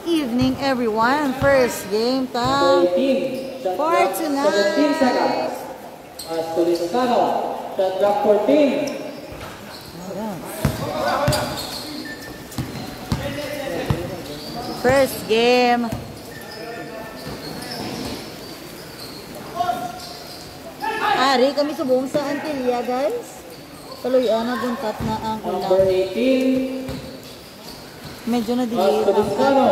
evening, everyone. First game time for tonight. 17 seconds. As Tuliscano, shot clock 14. First game. Ari kami subong sa Antilya, guys. Kaluyan na guntat na ang ulam. Number 18. Medyo na-delay. Tuliscano,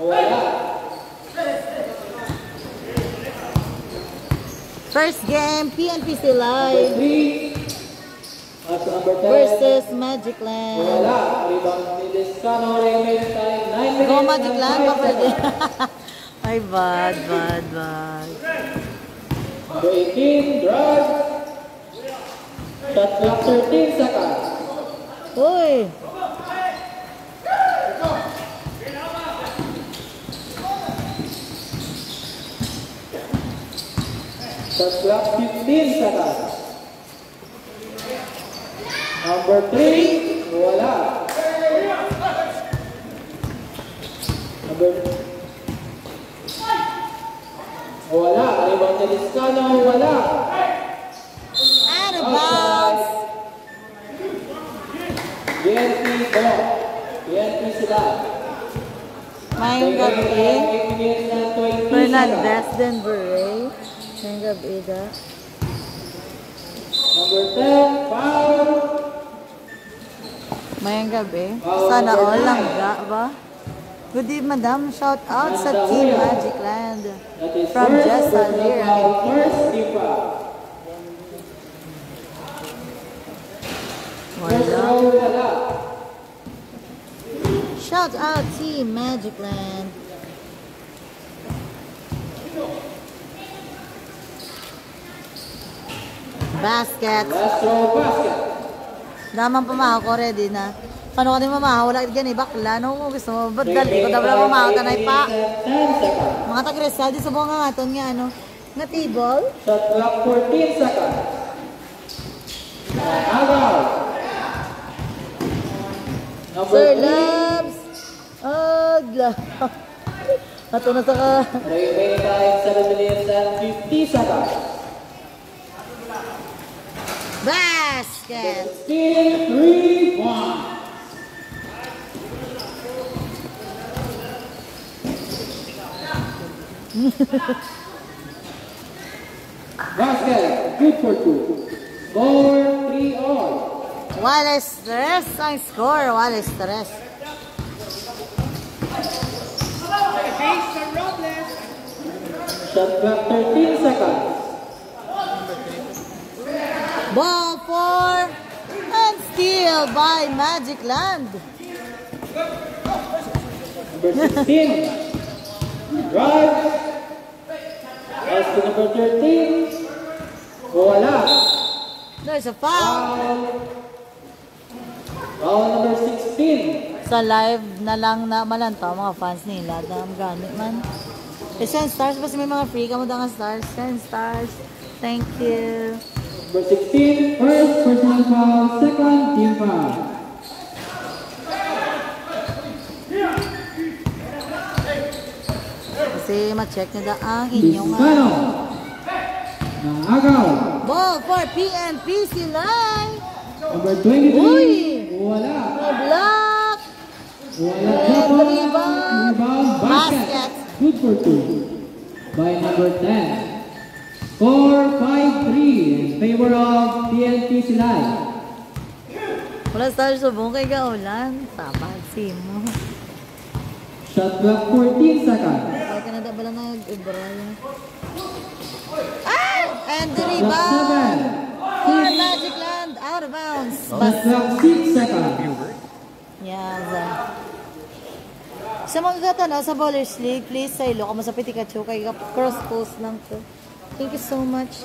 wala. First game, PNPC Live Number 3. versus Magic Land. Wala. Rebound Tuliscano, remain time 9 minutes. Go Magic Land, paperde. Ay, bad. Number 18, drag. Shot clock 13 seconds. Uy! Shot clock 15 seconds. Number 3, wala. Wala. Rebound Tuliscano, wala. Out of bounds! BNP go. BNP sila. Mayong gabi. Fernandez, Denver, Mayong gabi, da. Number 10, foul. Mayong gabi. Sana all lang ba? Good evening, madam. Shout out sa Team Magic Land. From Jessa Lira. First team foul. Wala. Shout out Team Magic Land. Basket. Last throw basket. Naman pamahaw ko ready na. Paano ka din mamahaw? Wala dyan bakla. Ano mo gusto mo? Ba't dali ko? Dabla mamahaw tanay pa. 10 seconds. Mga tag-resal di sa buong nga aton nga ano. Nga table. Shot clock 14 seconds. Agaw. Number Sir 3. Labs. Agla. Ato na sa ka. Remaining time 7 minutes and 50 seconds. Basket. Still 3-1. Basket, good for 2. Score 3-all. Wala stress ang score. Wala stress. Shot clock 13 seconds. Ball 4 and steal by Magic Land. Number 16. Drive. Pass to number 13. Wala. There's a foul. Foul number 16. Sa live na lang na malantaw mga fans nila. Dam ganit man. 10 stars ba may mga free ka mo nga stars? 10 stars. Thank you. Number 16. First personal foul. Second team foul. Kasi ma-check nila ang inyong Tuliscano. Agaw. ball for PNPC Live. Number 23. Uy! Wala. Block. Wala. And Rebound. rebound. Basket. Basket. Good for 2. By number 10. Score 5-3 in favor of PNP Silay. Wala stars subong kay Gaulan. Tapad si mo. Shot clock 14 seconds. Kaya ka na da bala nag-ibra yan. Ah! And the Clock rebound. 7. For Magic Land. Out of bounds. Shot clock 6 seconds. Yes. Sa mga gatanaw sa Ballers League, please sa ilo ka mo sa Pikachu kay cross post lang to. Thank you so much.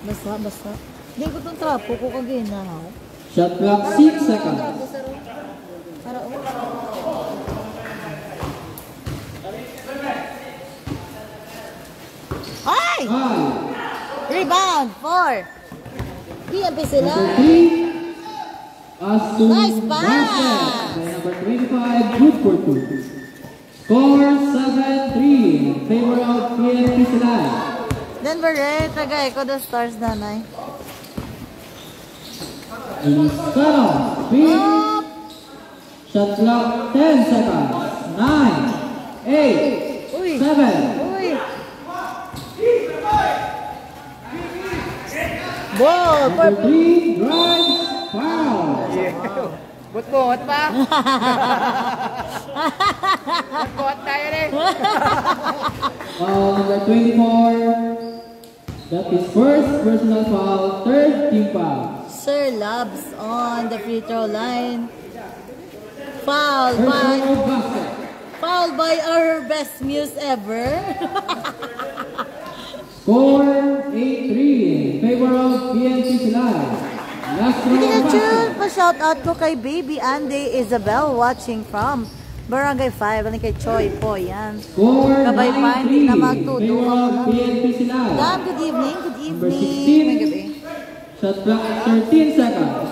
Basta. Hindi ko itong trapo ko kaginaw. Shot clock 6 seconds. Para Ay! Rebound for PNP sila. Number 3. As to Nice pass! basket by number 25, good for 2. Score 7-3 in favor of PNP Silay. Denver Red, tagay ko the Stars nanay. Inisano, speed. Shot clock 10 seconds. 9, 8, Uy! 7. Uy! Ball! Number 3, drives, foul. Bot pa? Bot tayo rin. Number 24. That is first personal foul, third team foul. Sir Labs on the free throw line. Foul Personal basket. by our best muse ever. Score 8-3 in favor of PNP Silay. Last round Pikachu, basket. pa-shout out ko kay Baby Andy Isabel watching from Barangay 5. Ano kay Choi po, yan. Score Kabay pa, 9-3 hindi na in magtudo. favor of PNP Silay. Dan, good evening. Good Number evening. 16. May gabi. Shot clock 13 seconds.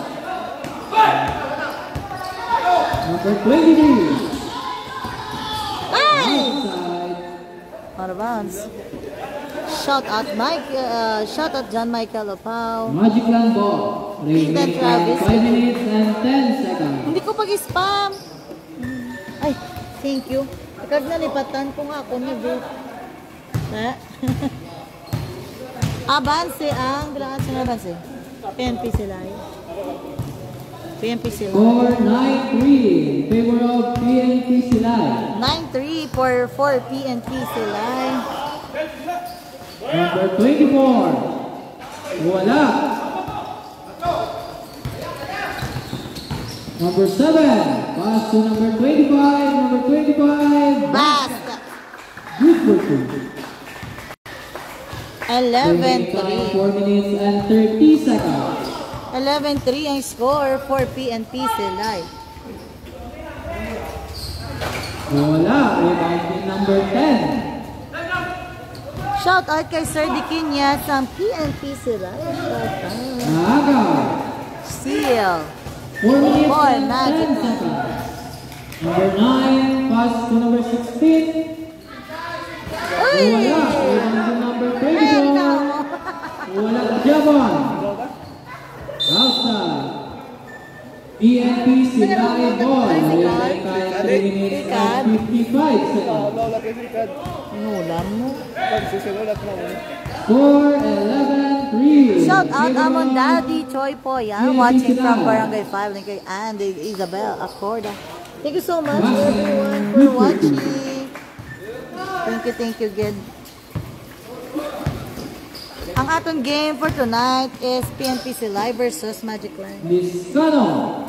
Number 23. Ay! Outside. Out of bounds. Shout out John Michael Opao. Magic Land ball. Remaining Travis. 5 minutes and 10 seconds. Hindi ko pag-spam. Ay, thank you. Kag nalipatan ko nga ako ni Vic. Ha? Abanse ang bilangan sa abanse. PNP sila. PNP sila. Score 9-3 in favor of PNP Silay. 9-3 for PNP sila. Number 24. Wala. Number 7. Pass to number 25. Number 25. Basta. Good for 2. 11-3. 4 minutes and 30 seconds. 11-3 ang score for PNP sila. Wala. Rebounding number 10. Shout out kay Sir Diquinya sa PNP sila. Naga. Seal. 4 minutes Boy, and magic. 10 seconds. Number 9. Pass to number 16. Uy! Wala. Rebounding number 24. Wala. Jabon. Outside. PNP Silay ball. Remain time 3 minutes and 55 seconds. Lola kay Ricard. Nulam mo. Pagsusulat na mo. Score 11-3. Shout out Amon Daddy Choi po yan. Watching from Barangay 5. Thank you and Isabel Acorda. Thank you so much everyone for watching. Thank you, good. Ang atong game for tonight is PNP Silay versus Magic Land. Liscano.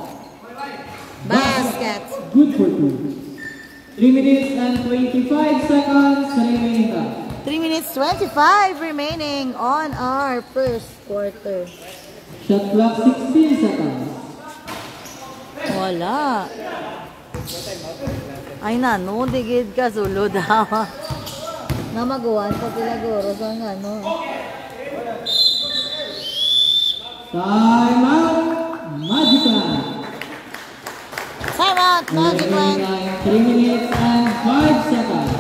Basket. Good for 2. 3 minutes and 25 seconds remaining time. 3 minutes 25 remaining on our first quarter. Shot clock 16 seconds. Wala. Ay nano, digid ka sulod ha. Namaguan pa sila guro sa ano. Time out. Magic Land. Time out, Magic Land. 3 minutes and 5 seconds.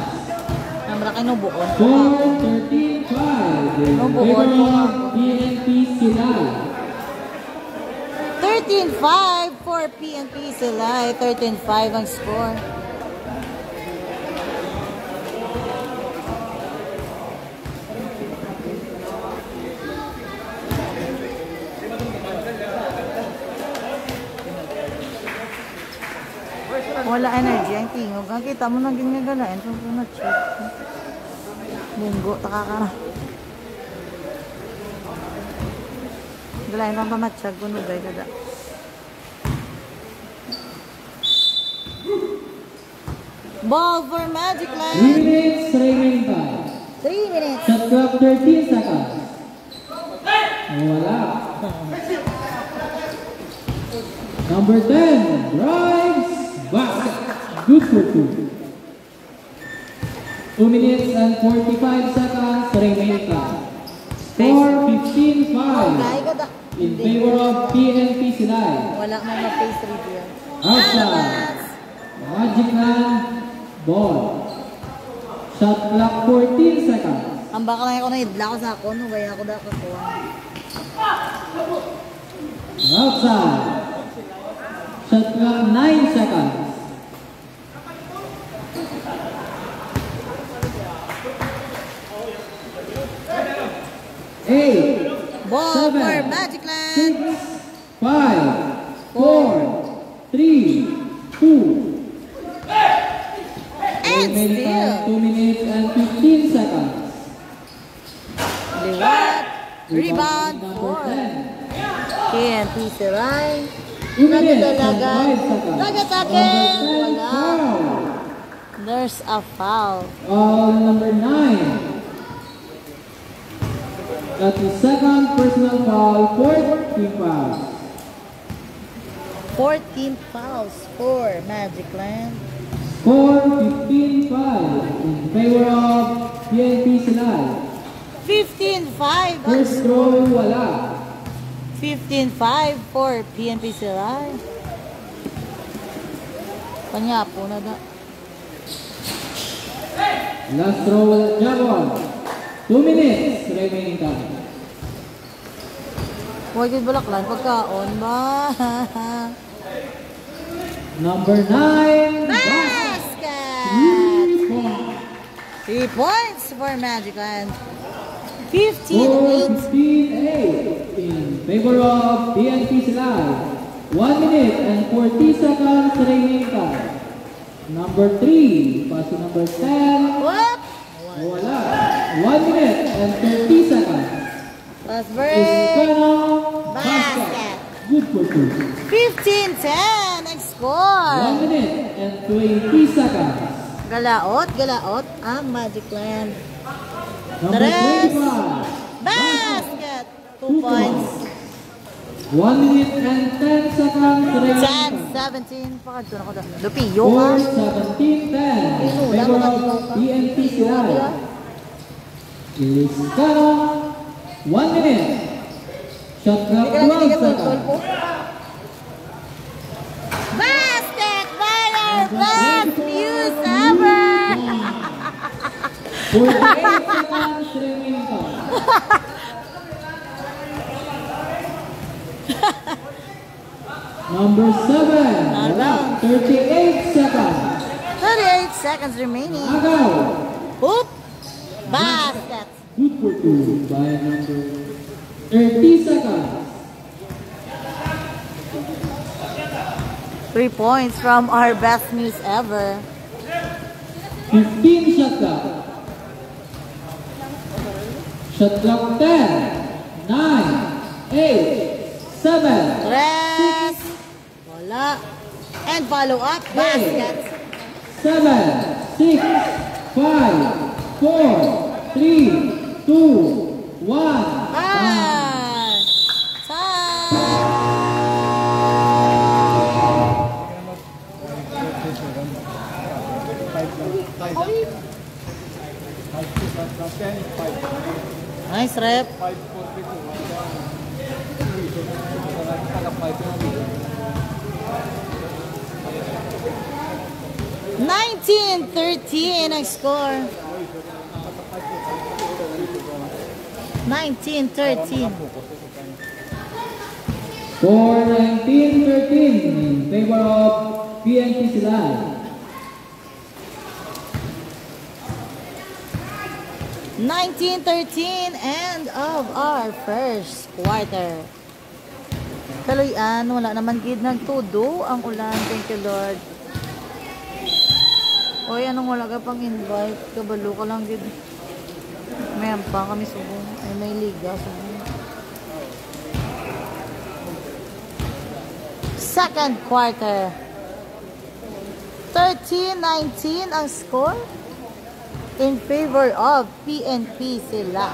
Namra kayo nubuon. Score 13-5 in favor of PNP Silay. 13-5 for PNP Silay. 13-5 ang score. Wala energy ang tingog. Ang kita mo nang ginagalain. So, na-check. Bunggo, takakara. Galain lang pa matsyag. Gunugay kada. Ball for Magic 3 Land. minutes remaining time. 3 minutes. Shot clock 13 seconds. Wala. Number 10 drives basket. Good for 2. 2 minutes and 45 seconds remaining time. Score Okay, 15-5 kada. in favor of PNP Silay. Wala mo na face reveal. Outside. Magic Land ball. Shot clock 14 seconds. Ang baka lang ako na idla ko sa ako, no? Kaya ako na kakuha. Outside. Shot clock 9 seconds. Eight, Ball seven, for Magic Land. 6, 5, 4, 3, 2. And Remaining time still. 2 minutes and 15 seconds. Liwat. Rebound Number for 10. PNP Silay. 2 minutes and Nagdalaga. 5 seconds. Nagatake. Number 10 Wala. foul. There's a foul. Number 9. That's the second personal foul, 14 fouls. 14 fouls for Magic Land. Score 15-5 in favor of PNP Silay. 15-5 ang First score. throw, wala. 15-5 for PNP Silay. Kanya po na da. Last throw, Jabon. 2 minutes remaining time. Huwag yung balaklan. Pagkaon ba? Number 9. Basket! 3 points. 3 points for Magic Land. Score 15-8. 15-8 in favor of PNP Silay. 1 minute and 40 seconds remaining time. Number 3, pass to number 10. What? Wala. 1 minute and 30 seconds. Last break. Escano Basket. Good for 2. 15-10. Next score. 1 minute and 20 seconds. Galaot, galaot ang Magic Land. Number Tres. 25. Basket. 2 2 points. 1 minute and 10 seconds remaining 10, time. 17. Pakadto na ko doon. Lupiyo ka. Score 17-10 in favor of PNP Silay. Escano 1 minute. Shot clock 12 seconds. Basket by our best news ever! 48 seconds remaining time. Number 7. Wala. 38 seconds. 38 seconds remaining. Agaw. Oop! Basket. Good for 2 by number 30 seconds. 3 points from our best news ever. 15 shot clock. Shot clock 10, 9, 8, 7, Tres. Wala. And follow up. Basket. 7, 6, 5, 4, 3, 2, 1. Time. Time. Nice rep. 19-13 ang score. 19-13. Score 19-13 in favor of PNP Silay. 19-13 end of our first quarter. Kaluyan, wala naman gid nagtudo ang ulan. Thank you, Lord. Oy, anong wala ka pang invite? Kabalo ka lang gid. Mayroon pa kami subong. Ay, may liga subong. Second quarter. 13-19 ang score in favor of PNP sila.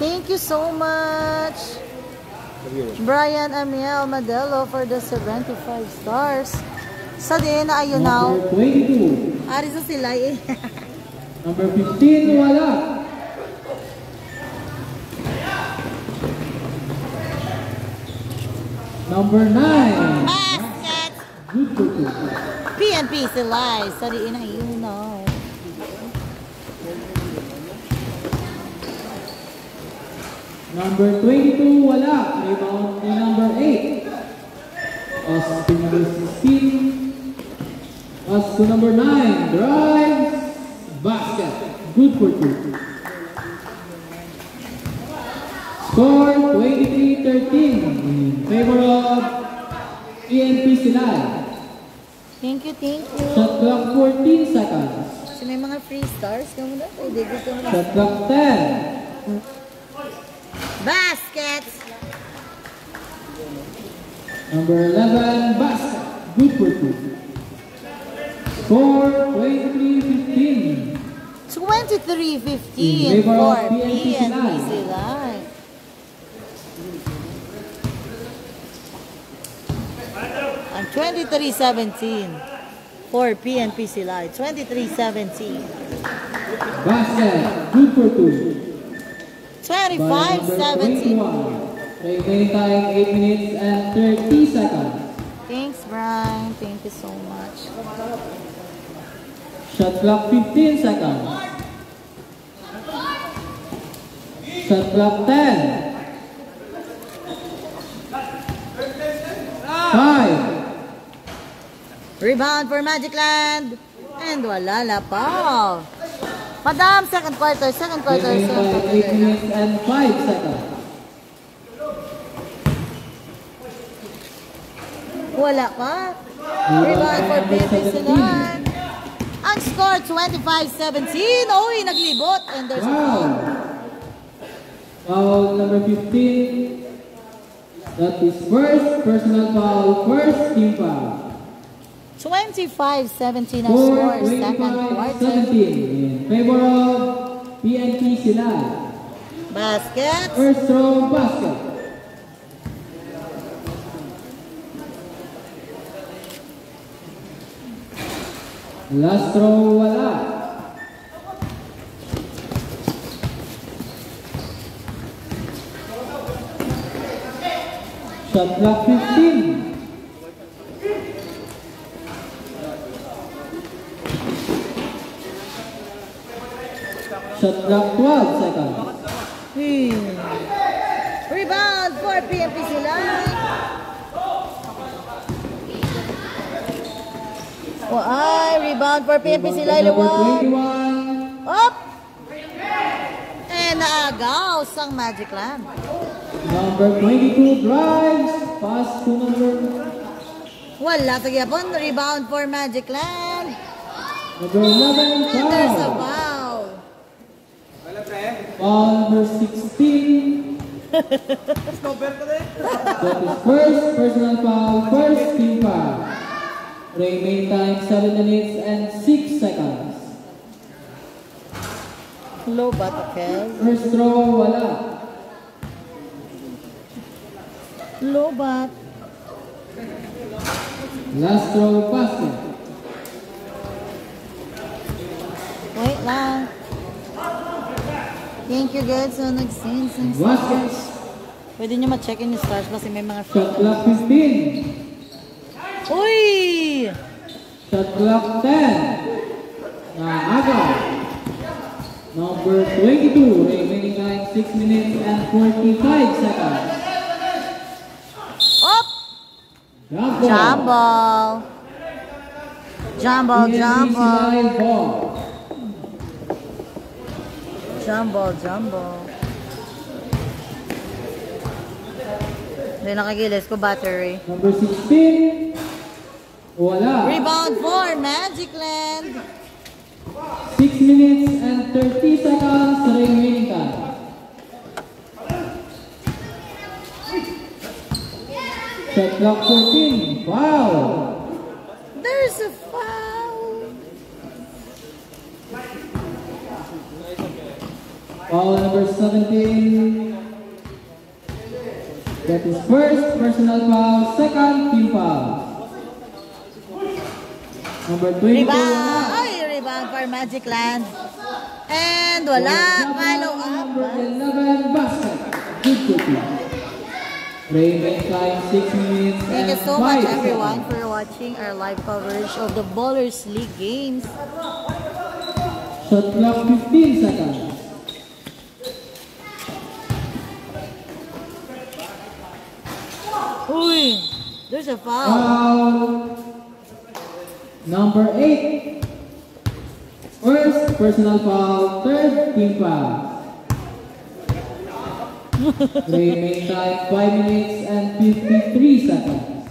Thank you so much, Brian Amiel Madelo, for the 75 stars. Sa din na ayun now. Number 22. Ari sa sila eh. Number 15, wala. Number 9. Basket! Good for two. PNP sila. Sa din na ayun now. Number 22, wala. Rebound ni number 8. Pass to number 16. Pass to number 9. Drive. Basket. Good for two. Score 23-13 in favor of PNP Silay. Thank you, thank you. Shot clock 14 seconds. So may mga free stars ka muna. Pwede gusto mo. Shot clock 10. Basket! Number 11, basket. Good for two. Score 23-15. 23-15 In favor for of PNP PNP Silay. Silay. And 23-17 for PNP Silay. 23-17. Basket. Good for two. 25-17. Remaining time 8 minutes and 30 seconds. Thanks, Brian. Thank you so much. Shot clock 15 seconds. Shot clock 10. 5. Rebound for Magic Land. And wala la pa. Madam, second quarter. Remaining time 8 minutes and 5 seconds. Wala pa. Rebound for PNP Silay. Ang score, 25-17. Uy, naglibot. And there's a Wow. foul. Foul number 15. That is first personal foul, first team foul. 25-17 ang Score score. Second quarter. 25-17 in favor of PNP Silay. Basket. First throw basket. Last throw wala. Shot clock 15. Shot clock 12 seconds. Rebound for PNP Silay. Rebound for PNP Silay. Number Liwan. 21. Up. And naagaw sang Magic Land. Number 22 drives. Pass to number Wala sa gyapon. Rebound for Magic Land. number 11 And there's a foul. foul. Foul number 16. That is first personal foul, first team foul. Remaining time 7 minutes and 6 seconds. Low bat, okay? First throw wala. Low bat. Last throw basket. Wait lang. Thank you guys so nag-send ng Basket. stars. Pwede nyo ma-check in yung stars kasi may mga Shot clock 15. Uy! Shot clock 10. Naagaw. Number 22. Remaining time 6 minutes and 45 seconds. Up! Jump Jump ball. Jump ball, PNP jump ball. Silay ball. Jump ball, jump ball. Hindi nakagilis ko battery. Number 16. Wala. Rebound for Magic Land. 6 minutes and 30 seconds remaining time. Shot clock 14. Foul. There's a foul. Foul number 17. That is first personal foul, second team foul. Number 24. Rebound! Ay, rebound for Magic Land. And wala. Follow up. Number 11, basket. Good cookie. Remaining time 6 minutes. Thank you and so much 5 everyone seconds. for watching our live coverage of the Ballers League games. Shot clock 15 seconds. Uy! There's a foul. Foul number 8. First personal foul, third team foul. Remaining time 5 minutes and 53 seconds.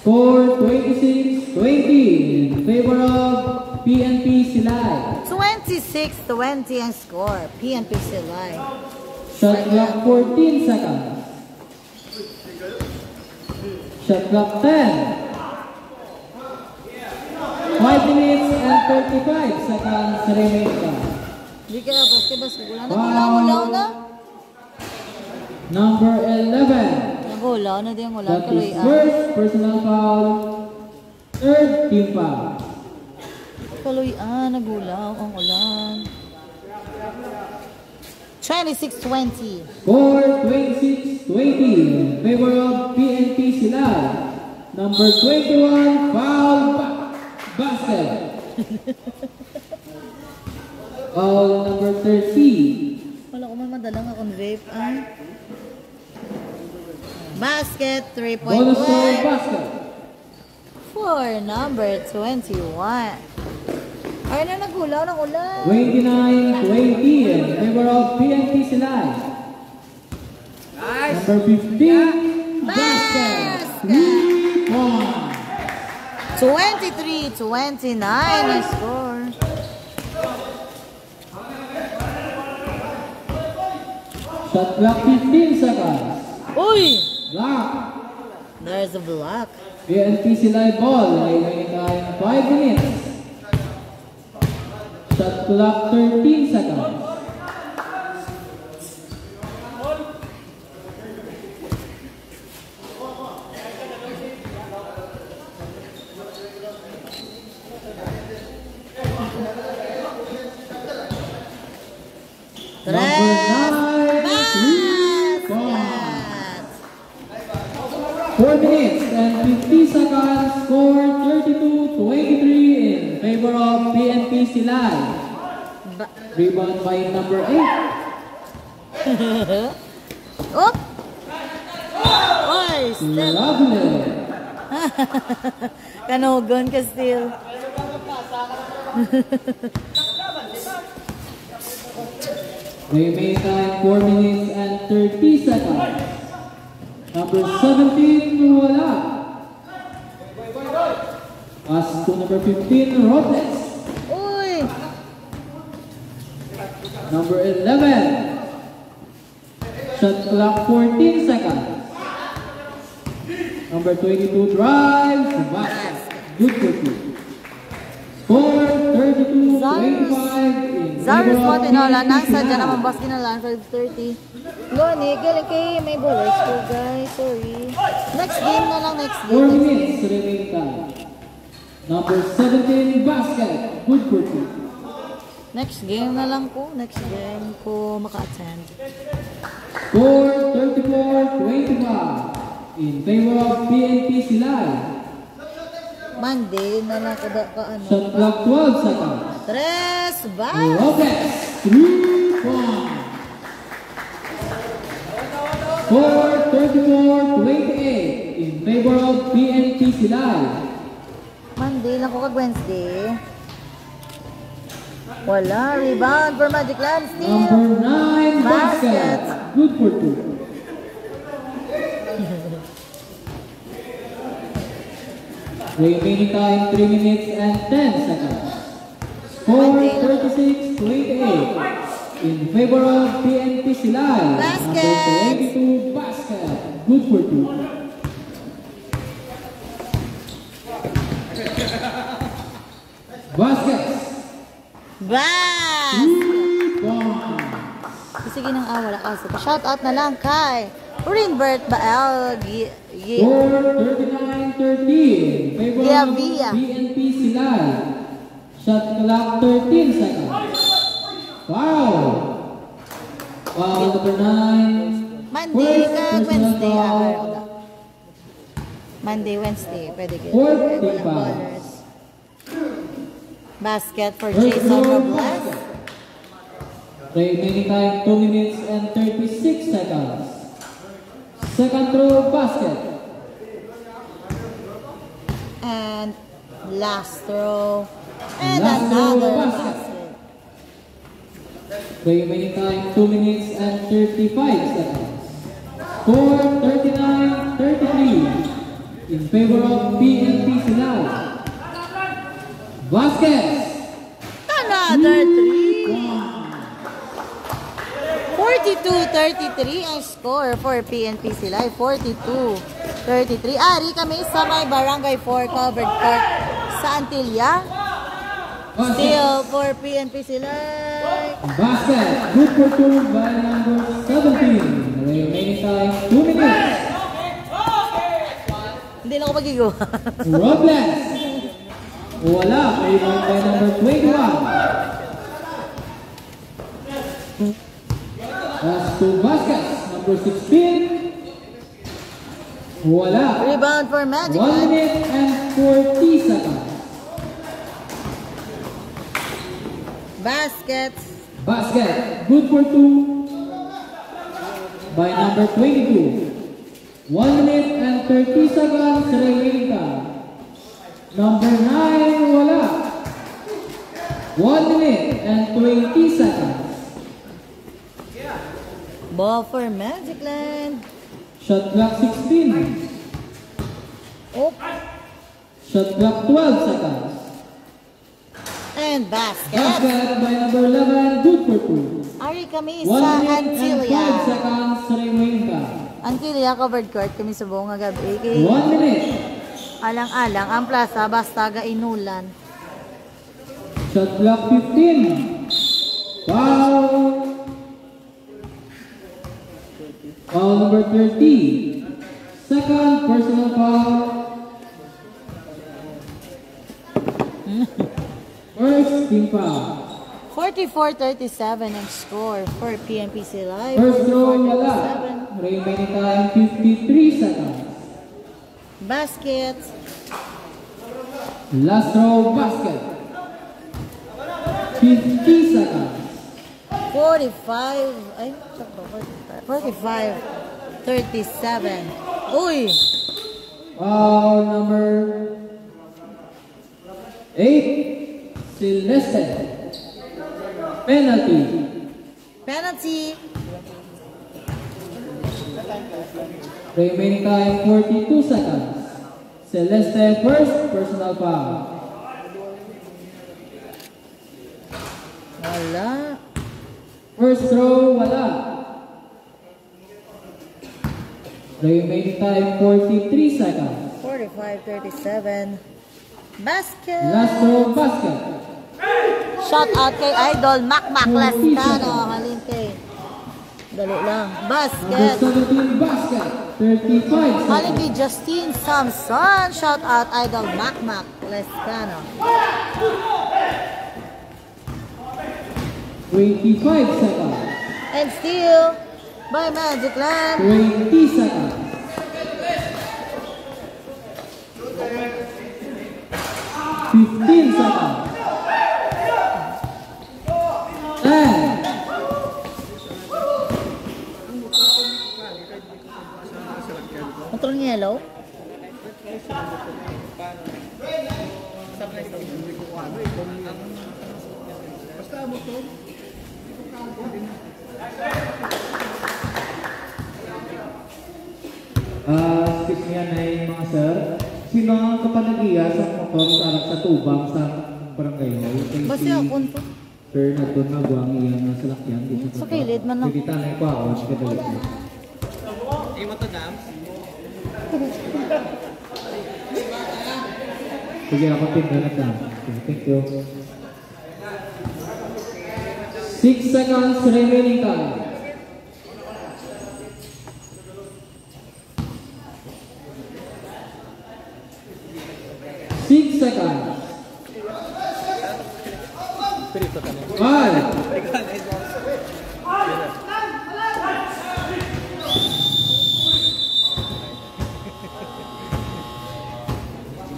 Score 26-20 in favor of PNP Silay. 26-20 ang score. PNP Silay. Shot clock 14 seconds. Shot clock 10. 5 minutes and 35 seconds remaining. Hindi kaya basket. Wala na. Gulaw na. Number 11. Nagulaw na din. Wala That tuloy. is first personal foul, third team foul. Tuloy nagulaw ang ulan. 26-20. Score 26-20 in favor of PNP Silay. Number 21, foul basket. Foul number 30. Wala ko man madalang akong vape. Basket, 3-point Bonus score play basket. for number 21. Ay na, nagulaw ng ulan. 29-20 in favor of PNP Silay. Nice. Number 15, basket. 3 points. 23-29 ang score. Shot clock 15 seconds. Uy! Block. There's a block. PNP Silay ball. Remaining time 5 minutes. Shot clock 13 seconds. Number 9, 3 points. 4 minutes and 50 seconds. Score 32-23 in favor of PNP Silay. Rebound by number 8. Oh! Oy! Still. Lovely. Kanogon ka still. Remaining time 4 minutes and 30 seconds. Number 17, wala. Pass to number 15, Robles. Uy! Number 11. Shot clock 14 seconds. Number 22 drives. Basket. Good cookie. Score 32-25 in Zarus favor mo, of tinola. PNP Nasa dyan Silay. naman basket na lang. 5:30. Gani, galing kay may ballers ko, guys. Sorry. Next game na lang. Next 4 game. minutes remaining time. Number 17 basket. Good cookie. Next game na lang po. Next game ko maka-attend. Score 34-25 in favor of PNP Silay. Monday na lang ko ano. Shot clock 12 seconds. Tres, bye! Lopez, 3 points. Score 34-28 in favor of PNP Silay. Monday lang ko kag Wednesday. Wala. Rebound for Magic Land. Steal. Number 9 basket. Basket. Good for 2. Remaining time 3 minutes and 10 seconds. Score 36-28 in favor of PNP Silay. Basket. Number 22 basket. Good for 2. Baskets. Bas! 3 points. Sige nang wala ka. Shout out na lang kay Rinbert Bael. Score 39-13. Favor Yeah, of Via. PNP Silay. Shot clock 13 seconds. Foul. Foul number 9. Monday First kag personal Wednesday. foul. Monday, Wednesday. Pwede ka. Fourth team Walang foul. ballers. Basket for First Jason row Robles. basket. Remaining time 2 minutes and 36 seconds. Second row basket. And last row. And Last row another basket. basket. Remaining time 2 minutes and 35 seconds. Score 39-33 in favor of PNP Silay. Baskets. Another 42-33 ang score for PNP Silay. 42-33. Ari kami sa may Barangay 4 covered court sa Antilla. Still for PNP Silay. Basket. Good for 2 by number 17. Remaining time 2 minutes. Hindi na ako magigo. Robles. Wala. Rebound by number 21. Last 2 baskets. Number 16. Wala. Rebound for Magic 1 Man. minute and 40 seconds. Baskets. Basket. Good for 2 by number 22. 1 minute and 30 seconds remaining time. Number 9, wala. 1 minute and 20 seconds. Ball for Magic Land. Shot clock 16. Oh, Shot clock 12 seconds. and basket. Basket by number 11, good for 2. Ari kami 1 sa minute and 5 Antilla. seconds remaining time. Antilla covered court kami sa buong gabi. 1 minute. Alang-alang ang plaza basta gainulan. Shot clock 15. Foul. Foul number 30. Second personal foul. First team foul. 44-37 ang score for PNP Silay. First throw wala. 44-37. Remaining time 53 seconds. Basket. Last row basket. 50 seconds. 45. Ay, 45-37. Uy! Foul number 8. Celeste. Penalty. Penalty. Remaining time 42 seconds. Celeste first personal foul. Wala. First throw wala. Remaining time 43 seconds. 45-37. Basket. Last throw basket. Shout out kay Idol Macmac Lascano. Halin kay. Dali lang. Number Basket. 17 basket. 35 Halin seconds. kay Justine Samson. Shout out Idol Macmac Lascano. 25 seconds. And still by Magic Land. 20 seconds. 15 seconds. 10. Control niya yellow. Skip niya na mga sir. Sino ang kapanagiya sa motor sa tubang sa barangay hall? Basta ako po. Sir, nagdoon na buwang iyang salakyan. Sa kilid man lang. Kita na yung kwaon, kadalit mo. Sige, ako tinda na ta. Thank you. 6 seconds remaining time. 6 seconds. 5.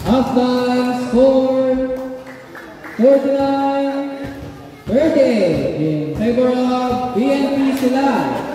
Half time score 49-30 in favor of PNP Silay.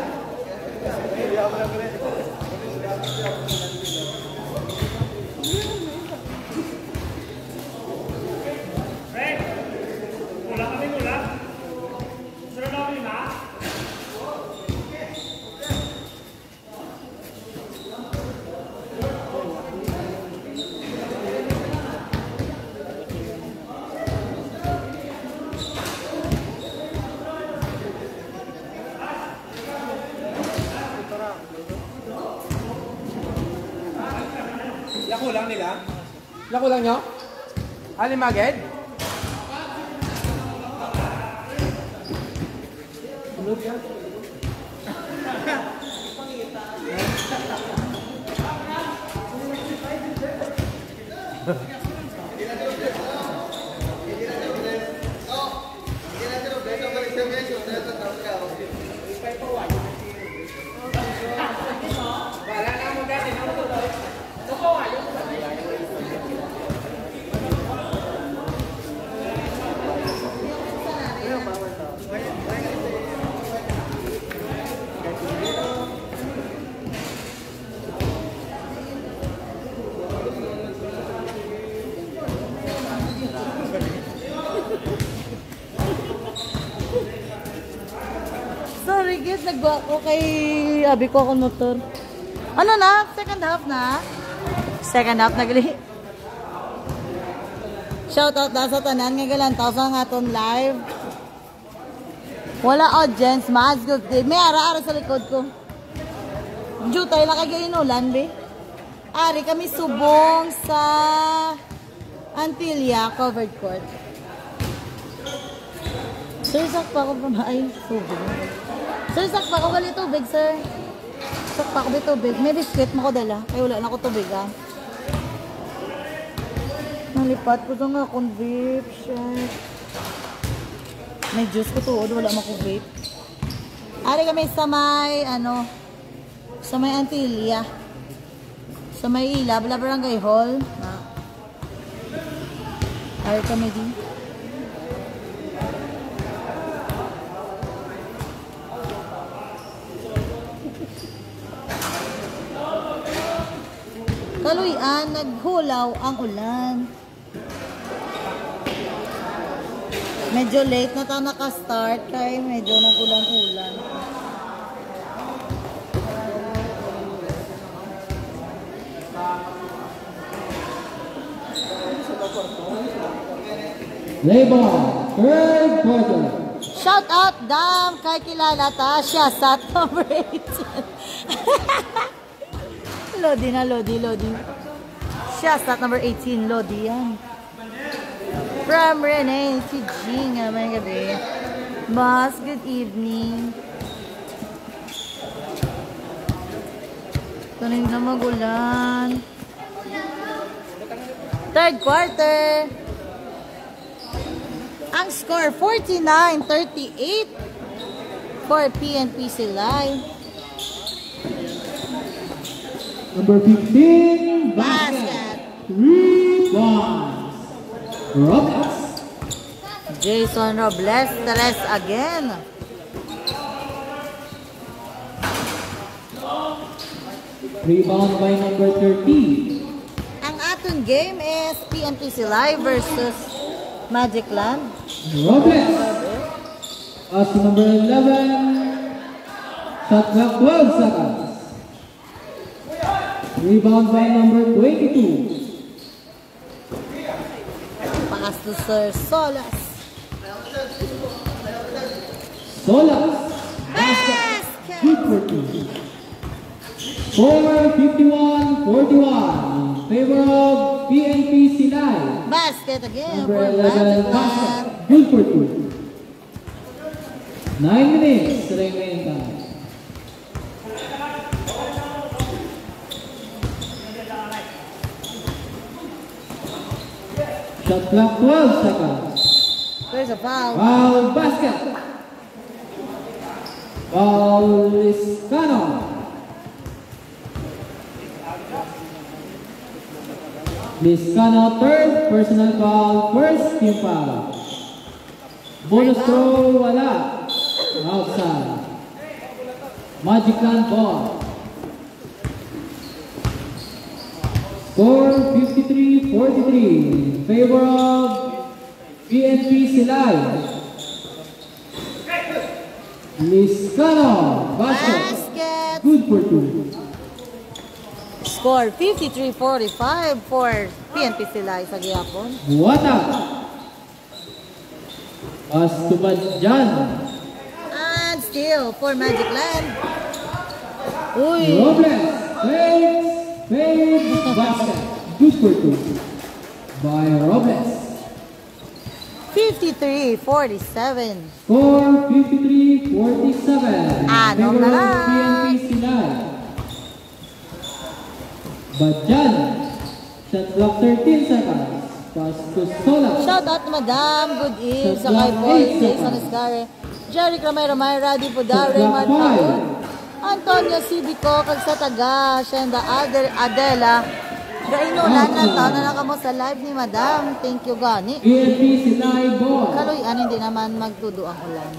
Lako lang nila? Lako lang nyo? Alimaged? Sorry guys, nagwa ako kay abi ko akong motor. Ano na? Second half na? Second half nagali. Shoutout na sa tanan nga galantaw sa nga aton live. Wala audience, mas good day. May ara-ara sa likod ko. Jutay lang kay inulan, be. Ari kami subong sa Antilia covered court. Sir, sak pa ako pa ay tubig. Sir, sak pa ako gali tubig, sir. Sak pa ako gali tubig. May biscuit mo ko dala. Ay, wala na ako tubig, ah. Nalipat ko sa nga akong vape, shit. May juice ko tuod, wala mo akong vape. Ari kami sa may, sa may Antilia. Sa may Ila, Barangay Hall. Ari kami din. Kaluyan, naghulaw ang ulan. Medyo late na tayo naka-start kaya medyo nag-ulan-ulan. Labor, third quarter. Shout out dam kay kilala ta siya sa number 18. Lodi na, Lodi. Siya sa number 18, Lodi yan. From Renee, si Jing, may gabi. Boss, good evening. Tuloy na magulan. Third quarter. Ang score, 49-38 for PNP Silay. Number 15, basket. 3 points. Robles. Jason Robles, tres again. Rebound by number 13. Ang ating game is PNP Silay versus Magic Land. Robles. As number 11. Shot clock 12 seconds. Rebound by number 22. Pass to Sir Solas. Solas. Basket! Good for 2. Score 51-41. Favor of PNP Silay. Basket again Number for 11, Magic basket. Land. Good for 2. 9 minutes remaining time. Shot clock 12 seconds. There's a foul. Foul basket. Foul Liscano. Liscano third personal foul, first team foul. Bonus throw wala. Outside. Magic Land ball. Score 53-43 in favor of PNP Silay. Liscano basket. Basket. Good for two. Score 53-45 for PNP Silay sa gihapon. Wata. Pass to Badjan. And still for Magic Land. Uy. Robles. Fade basket. Good for two. By Robles. 53-47. Score 53-47. Ano Favor na of lang. PNP Silay. Badjan. Shot clock 13 seconds. Pass to Sola. Shout out Madam, good evening sa kay Paul, Jason Escare, Jerry Cramero, Mayra, Di Pudar, Raymond Paul, Antonio Cibico, kag sa taga, Shenda Adela, gainulan na taon na kamo sa live ni Madam. Thank you gani. PNP Silay ball. Kaluyan, hindi naman magtudo ang ulan.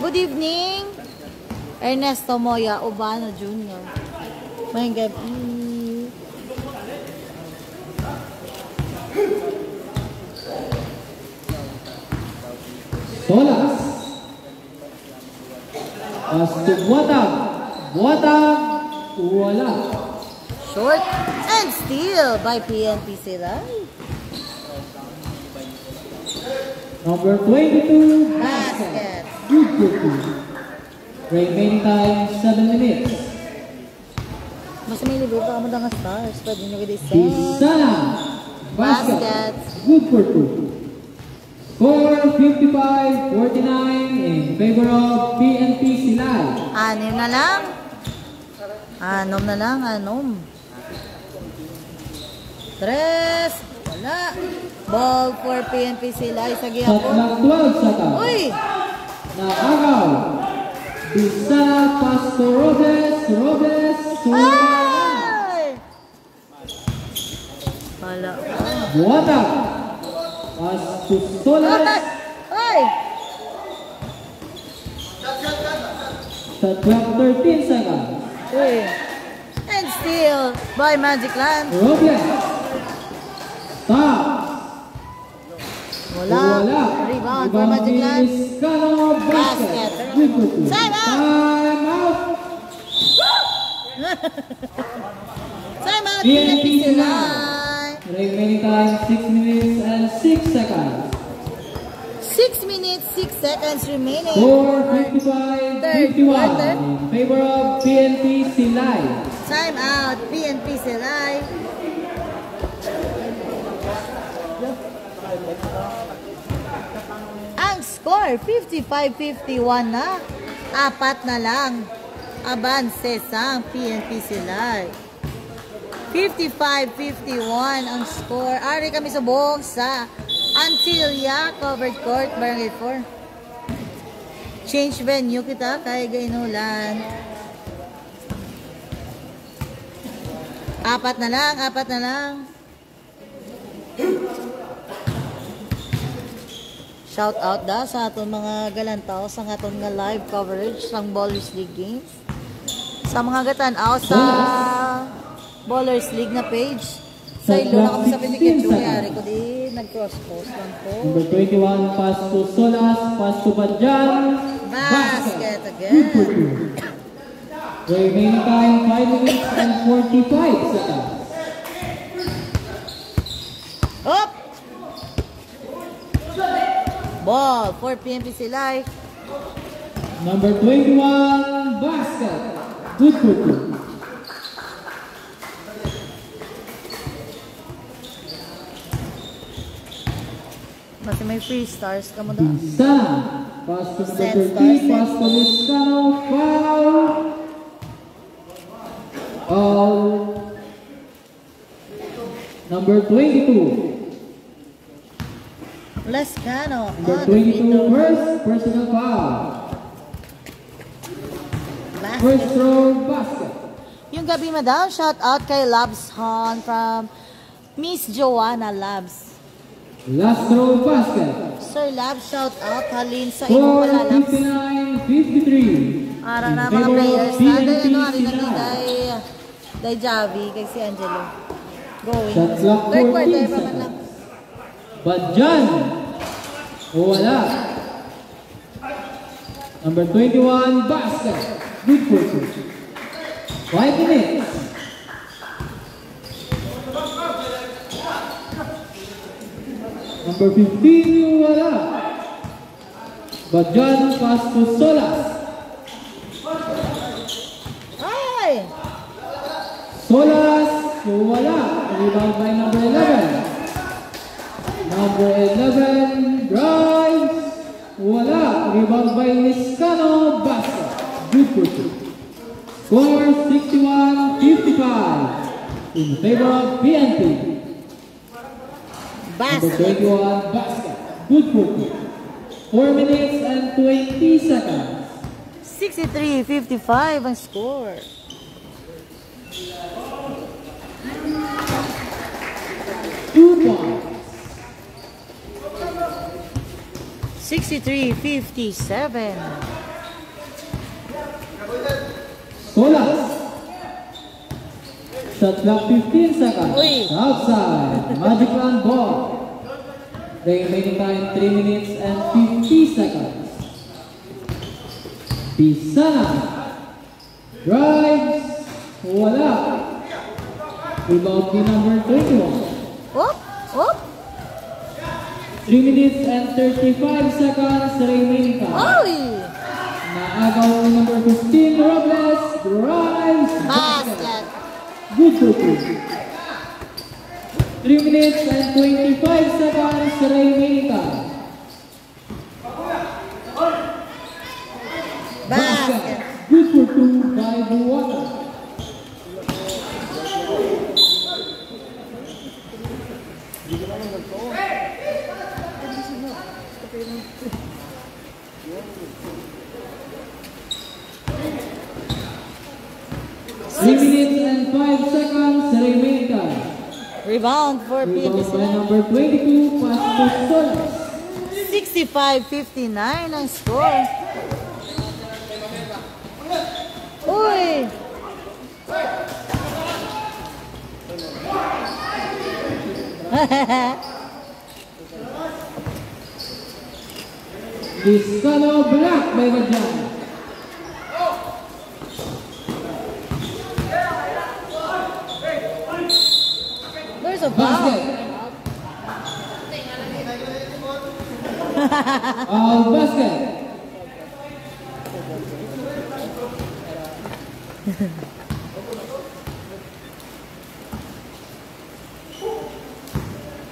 Good evening, Ernesto Moya Ubano Jr. May gabi. Solas. Pass to Buatag. Buatag. Wala. Short and steal by PNP Silay. Number 22. Basket. Good for two. Remaining time 7 minutes. Mas may libre pa kamo nga stars. Pwede nyo gede set. Bisana. Basket. Basket. Good for two. Score 55-49 in favor of PNP Silay. Anim na lang. Anom na lang. Anom. Tres. Wala. Ball for PNP Silay sa Shot gihapon. clock 12 seconds. Uy! Nakagaw. Bisana pass to Robles. Robles. Ay! Wala. Buata. Pass to Solas. Ay! Shot clock 13 seconds. Uy! And steal by Magic Land. Robles. Stop. Wala. Rebound for Magic Land. Liscano basket. Good for two. Time out. Time out. Time out. PNP PNP Silay. Silay. Remaining time 6 minutes and 6 seconds. 6 minutes, 6 seconds remaining. Score Third 55-51 quarter. in favor of PNP Silay. Time out. PNP Silay. Ang score, 55-51 na. Apat na lang. Abanse sa PNP Silay. 55-51 ang score. Ari kami sa buong sa Antilia Covered Court, Barangay 4. Change venue kita kay Gainulan. Apat na lang. Shout out da sa aton mga galantaw sa aton nga live coverage sang Ballers League games. Sa mga gatanaw sa Ballers League na page. Sa ilo na kami sa Pipiketsu. Yari ko di nag-cross-post lang po. Number 21, pass to Solas, pass to Badjan. Basket again. Remaining time 5 minutes and 45 seconds. Up! Ball for PNP Silay. Number 21, basket. Good for two. Mas may free stars ka mo daw. Pisana. Pass to Set number star, 13. set Pass to Liscano. Foul. Number 22. Lescano. Number 22. First personal foul. First throw basket. Yung gabi madam, shout out kay Labs Han from Miss Joanna Labs. Last throw basket. Sir Labs, shout out. Halin sa imo pala Labs. 4:59:53. Ara na mga players. Naday ano, ari na day Javi, kay si Angelo. Going. Shot clock Third 14 quarter pa man seconds. lang. Badjan. Wala. Number 21, basket. Good for 5 minutes. Number 15, wala. Badjan, pass to Solas. Ay! Solas, wala. Rebound by number 11. Number 11, drives. Wala. Rebound by Liscano, basket. Good for 2. Score 61-55 in favor of PNP. Number Basket. 21, basket. Good for 2. 4 minutes and 20 seconds. 63-55 ang score. Two points. 63-57. Solas. Shot clock 15 seconds. Uy. Outside. Magic Land ball. The remaining time 3 minutes and 50 seconds. Pisana. Drives. Wala. Rebound kay number 21. Op! Op! 3 minutes and 35 seconds remaining time. Oy! Naagaw ni number 15, Robles. Drives. Basket. Good for 2. 3 minutes and 25 seconds remaining time. Basket. Good for 2 by Buwata. Three minutes and 5 seconds remaining time. Rebound for PNP Rebound by sila. number 22, pass to Solas. 65-59 ang score. Uy! Liscano Black by Badjan. There's a Basket. foul. Basket.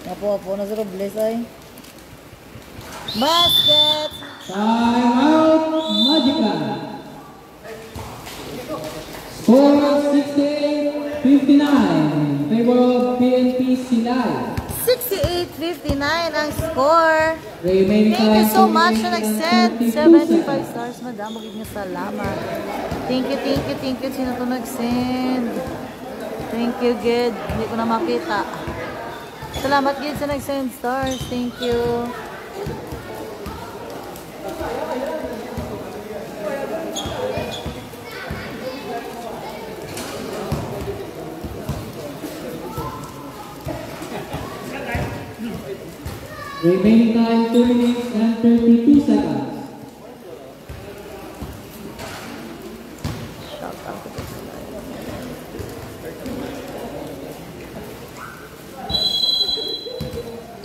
Apo na sa Robles ay. Basket! Time out. Magica. Score 68-59. Favor of PNP Silay. 68-59 ang score. Remaining Thank you time, so 2 much minutes na and nag-send. 32 75 seconds. stars, madam. Magiging nga salamat. Thank you. Sino to nag-send? Thank you, good. Hindi ko na makita. Salamat, good, sa nag-send stars. Thank you. Remaining time 2 minutes and 32 seconds. Shout out to this guy.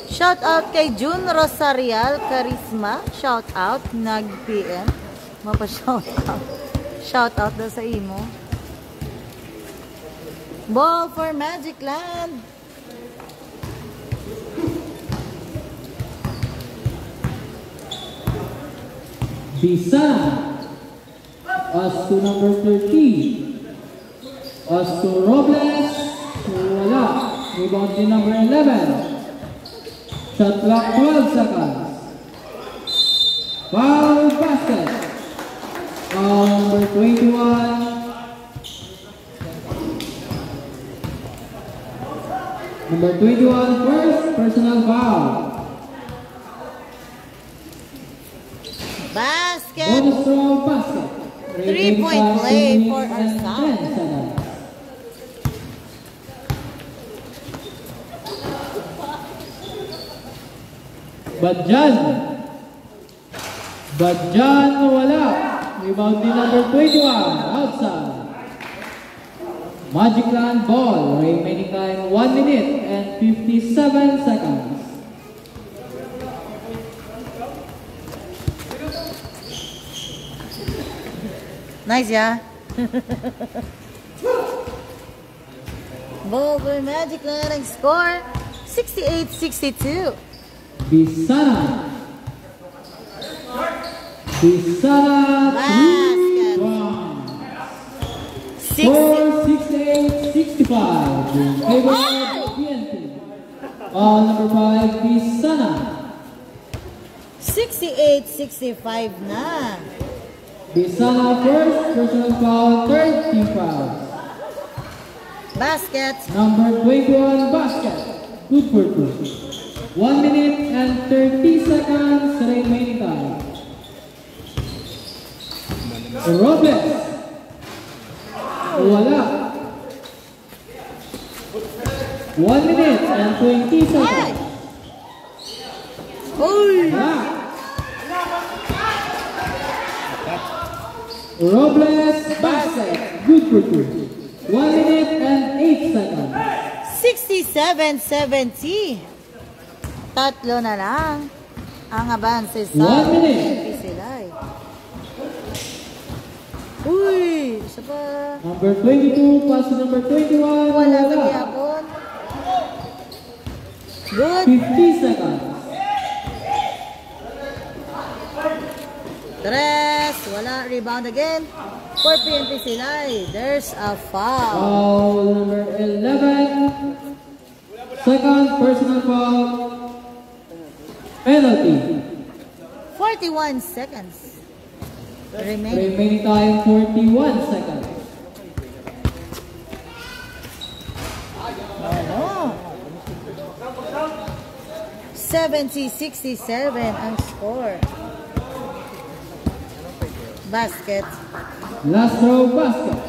Shout out kay June Rosarial Charisma. Shout out. Nag-PM. Mapa-shout out. Shout out daw sa imo. Ball for Magic Land. Bisana. Pass to number 13. Pass to Robles. Wala. Rebound to number 11. Shot clock 12 seconds. Foul basket. Foul number 21. Number 21, first personal foul. Basket. Bonus throw basket. 3-point play for our side. Badjan wala. Rebound din number 21, outside. Magic Land ball, remaining time 1 minute and 57 seconds. Nice, yeah? Ball for Magic Land and score 68-62. Bisana. Basket. 4-6-8-65. Favor of PNP. Number 5, Bisana. 68-65 na. Bisana first, personal foul, 30 fouls. Basket. Number 21, basket. Good for 2. 1 minute and 30 seconds remaining time. Robles. Wala. 1 minute and 20 seconds. Uy! Wala. Robles, basket. Good for 2. 1 minute and 8 seconds. 67-70. Tatlo na lang ang abanse sa 1 minute. sila. Uy! Isa pa. Number 22, pass to number 21. Wala ba yapon? Good. 50 seconds. Tres. Wala. Rebound again. For PNP Silay. There's a foul. Foul number 11. Second personal foul. Penalty. 41 seconds. Remaining. Remaining time 41 seconds. Ano? 70-67 ang score. Basket. Last throw basket.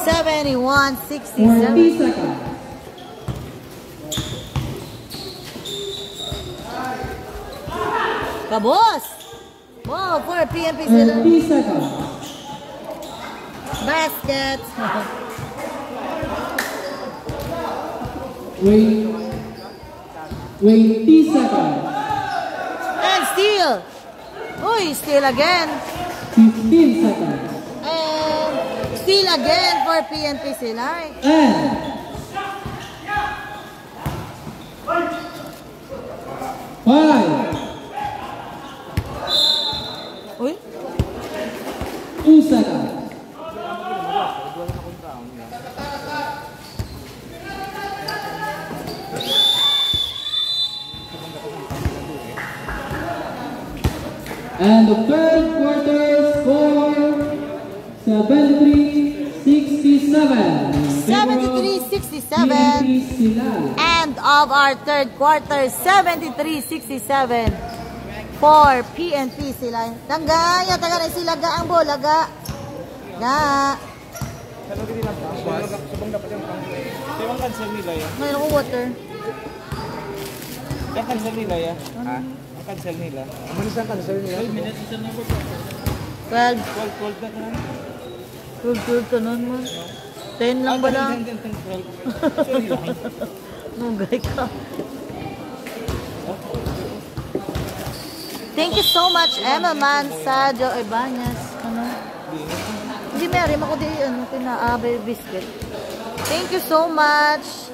71-67. 40 seconds. Kabos! Wow, for PNP sila. 30 seconds. Basket. Wait. 20 seconds. And steal. Uy, steal again. 15 seconds. And steal again for PNP sila. And 5. Uy. 2 seconds. And the third quarter score 73-67. 73-67. End of our third quarter, 73-67 for PNP sila. Tangga, ya taga na sila ga ang bola ga. Ga. Yung cancel nila yan. Mayroon ko water. Yung cancel nila yan. Ha? Yung cancel nila. Ang manis ang cancel nila. 12 minutes isa na po. 12. 12 na ka na. 12 ka nun mo. 10 lang ba lang? Sorry lang. Nugay ka. Thank you so much, Emma Man, Sadio Ibanez. Ano? Hindi meron ako di ano pinaabe biscuit. Thank you so much.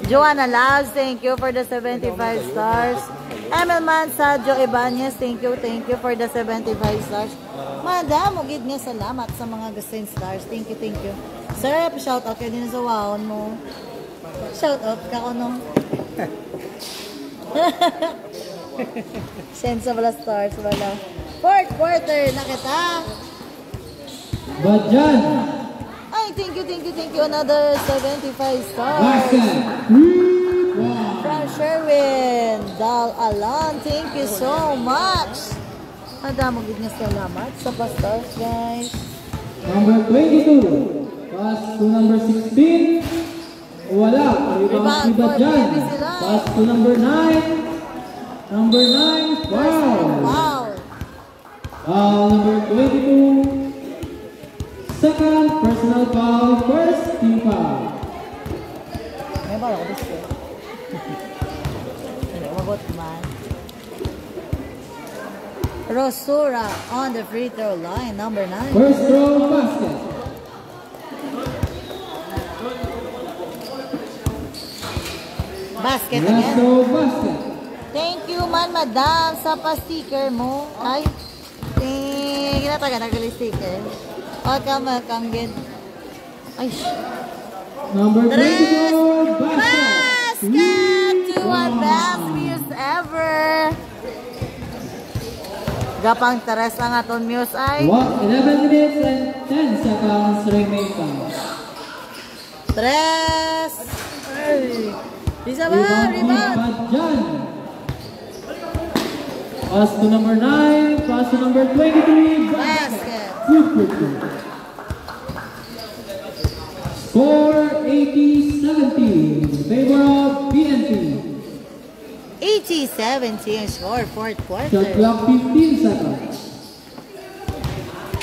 Joanna Laos, thank you for the 75 stars. Emelman Sadio Ibanez, thank you for the 75 stars. Madam, ugid nga salamat sa mga gusto stars. Thank you. Sir, shout out kayo din sa wawon mo. Shout out ka ko no. Sense sa wala stars, wala. Fourth quarter na kita. Badjan. Ay, thank you. Another 75 stars. Basket. From Sherwin, Dal Alan, thank you so much. Madam, magiging nga salamat sa pastors, guys. Number 22. Pass to number 16. Wala. Rebound si Badjan. Pass to number 9. Number 9. Foul. Foul number 22. Second personal foul. First team foul. May bala ko gusto. Magot man. Rosura on the free throw line, number 9. First throw basket. Basket Last again. throw basket. Thank you man, madam, sa pa-sticker mo. Ay, ginataga nag-sticker. Welcome, good. Ay, Number 24 basket. basket to our best views ever. Gapang teres ang aton muse ay. 11 minutes and 10 seconds remaining. Tres. Ay. Bisa ba? Rebound. Badjan. Pass to number 9. Pass to number 23. Basket. Good. Score 80-70 in favor of PNP. 80-70 ang score, fourth Shot quarter. clock 15 seconds.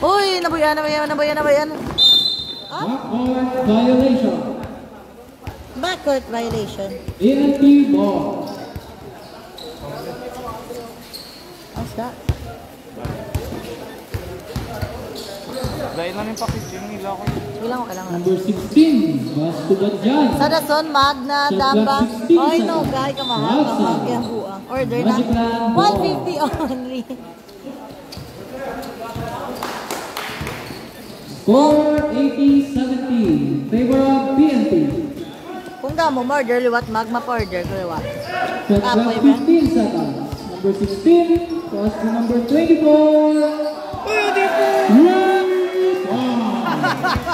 Uy, nabayan. Ah? Backcourt violation. Backcourt violation. PNP ball. What's that? Dahil lang yung package yung nila ko. Kailangan. Number 16. Pass to Badjan. Sa Dason, Magna, Damba. Oy, no, guy, kamahal yung buang. Order na. 150 only. Score 80-70 in favor of PNP. Kung mo order, liwat magma pa order ko liwat. Shot clock 15 seconds. Number 16. Pass to number 24.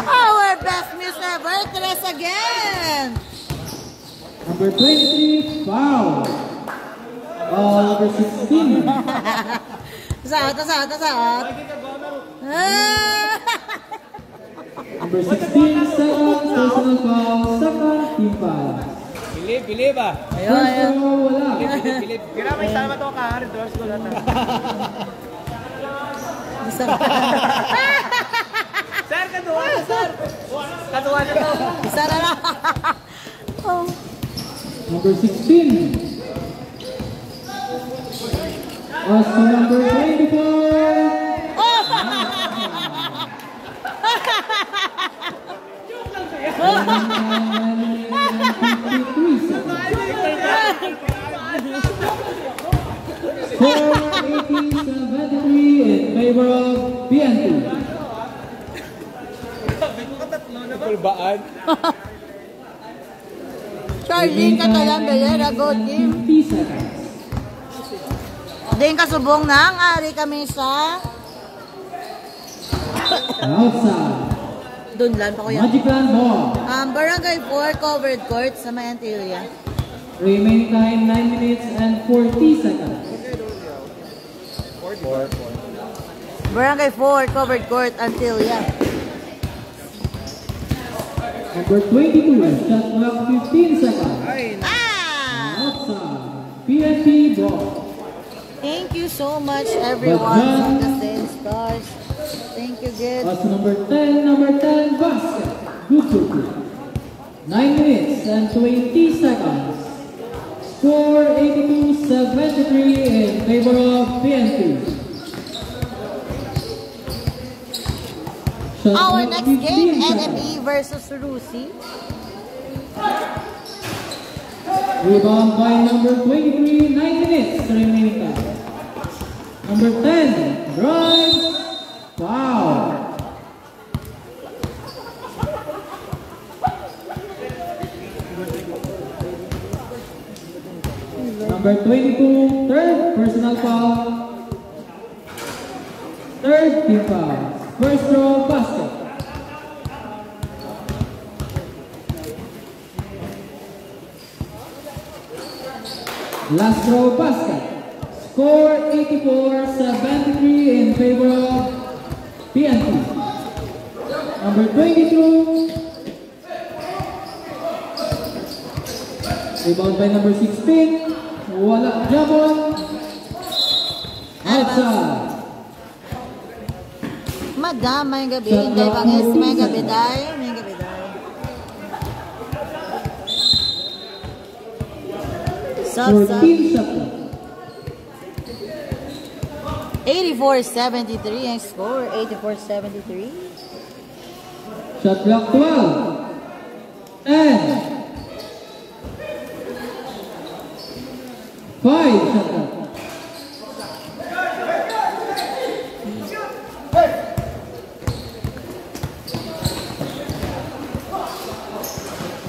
Our best muse ever, Tres again. Number 23, foul. Number 16. Tasaot. Number 16, second personal foul, second team foul. Bilib ba? First throw, wala. Bilib. Kira may sama to ka, redoors ko lang. Sir, kaduwa na, sir. Kaduwa na to. Isa na lang. Oh. Number 16. Pass to number 24. Score 80-73 in favor of PNP. Kulbaan. Charlene Catalan Belera, go team. 50 seconds. Din kasubong na ang ari kami sa Outside. Dunlan pa ko yan. Magic Land ball. Barangay 4 covered court sa may Antillia. Remaining time 9 minutes and 40 seconds. Barangay 4 covered court Antillia. Number 22, shot clock 15 seconds. Ah! Outside. PNP ball. Thank you so much everyone from the Saint Stars. Thank you, good. Pass to number 10 basket. Good. 9 minutes and 20 seconds. Score 82-73 in favor of PNP. Shot Our clock next 15 game, seconds. NME versus Rusi. Rebound by number 23, 9 minutes remaining time. Number 10, drive, foul. Number 22, third personal foul. Third team foul. First throw basket. Last throw basket. Score 84-73 in favor of PNP. Number 22. Rebound by number 16. Wala jabon. Outside. Madama yung gabi. Hindi pangis. May gabi dahil. May gabi dahil. Sub. 14 shot clock. 84-73 ang score. 84-73. Shot clock 12. 10. 5 shot clock.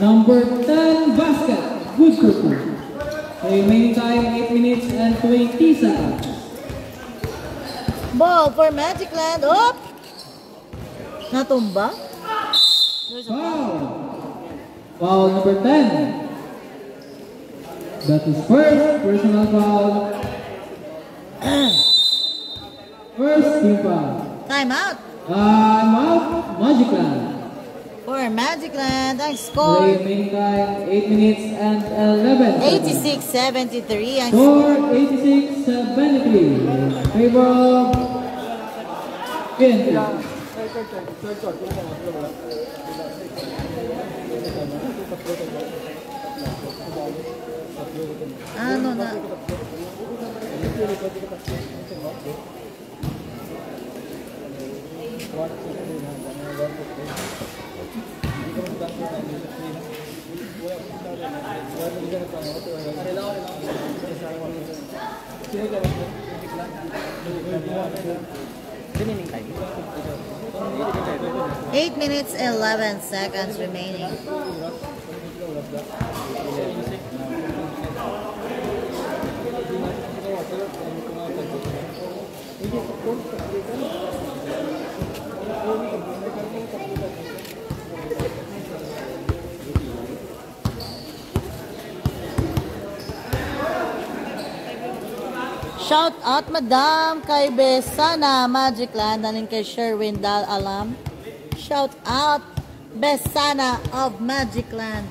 Number 10 basket. Good for 2. Remaining time 8 minutes and 20 seconds. Ball for Magic Land. Up! Natumba? There's a Foul. Foul number 10. That is first personal foul. First team foul. time out. Time out. Magic Land. For Magic Land, ang score. Remaining time 8 minutes and 11 seconds. 86-73 ang Score score. 86-73 in favor of PNP. Ano na? Eight minutes, 11 seconds remaining. Shout out madam kay Besana Magic Land and kay Sherwin Dal Alam. Shout out Besana of Magic Land.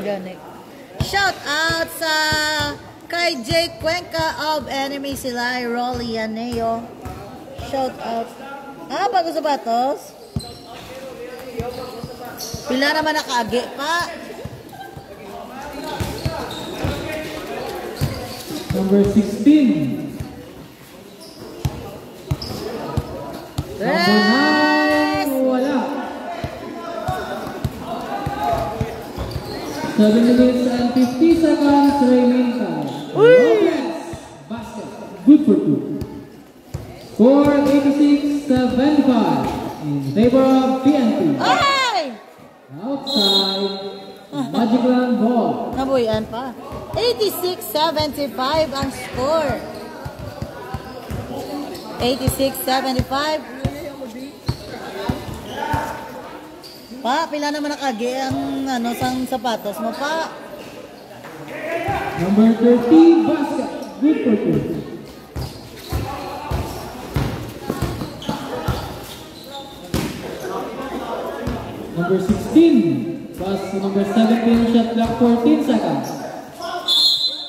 Ganik. Shout out sa kay Jake Cuenca of Enemy Silay Rolly Aneo. Shout out. Ah, bago sapatos. Pila naman nakaagi pa. Number 16. Number 9. Wala. 7 minutes and 50 seconds remaining time. Lopez. Basket. Good for 2. Score 86-75 in favor of PNP. Ay! Outside. Magic Land ball. Nabuyan pa. 86-75 ang score. 86-75. Pa, pila naman nakagi ang ano, sang sapatos mo pa. Number 30, basket. Good for 2. Number 16, pass to number 17, shot clock 14 seconds.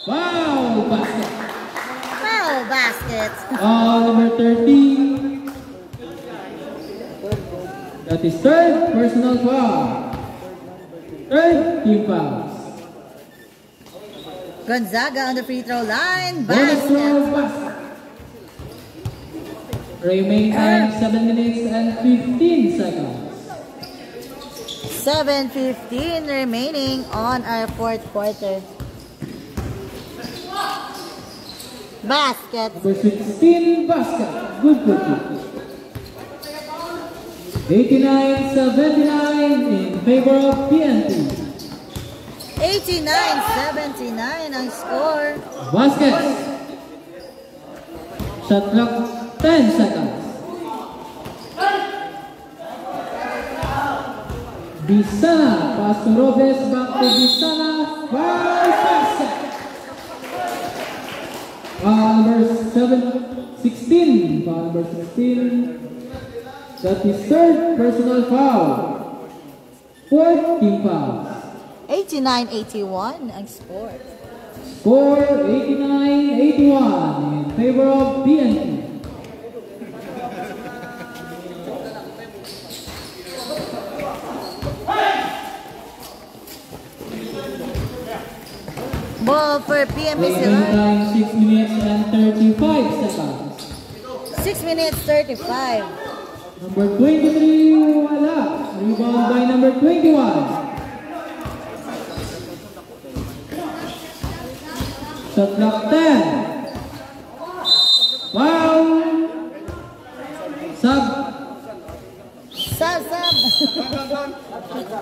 Wow, basket. Foul basket. Number 30. That is third personal foul. Third team fouls. Gonzaga on the free throw line. Bonus throw Basket. basket. Remaining time 7 minutes and 15 seconds. 7:15 remaining on our fourth quarter. Basket. Number 16, basket. Good for two. 89-79 in favor of PNP. 89-79 ang score. Basket. Shot clock 10 seconds. Bisana. Pass to Robles. Back to Bisana. Foul basket. Number 16. Foul number 16. That is third personal foul. Fourth team foul. 89-81 ang score. Score 89-81 in favor of PNP. Ball for PNP Playing Silang. time 6 minutes and 35 seconds. 6 minutes 35. Number 23, wala. Rebound by number 21. Shot clock 10. Wow. Sub. Sab.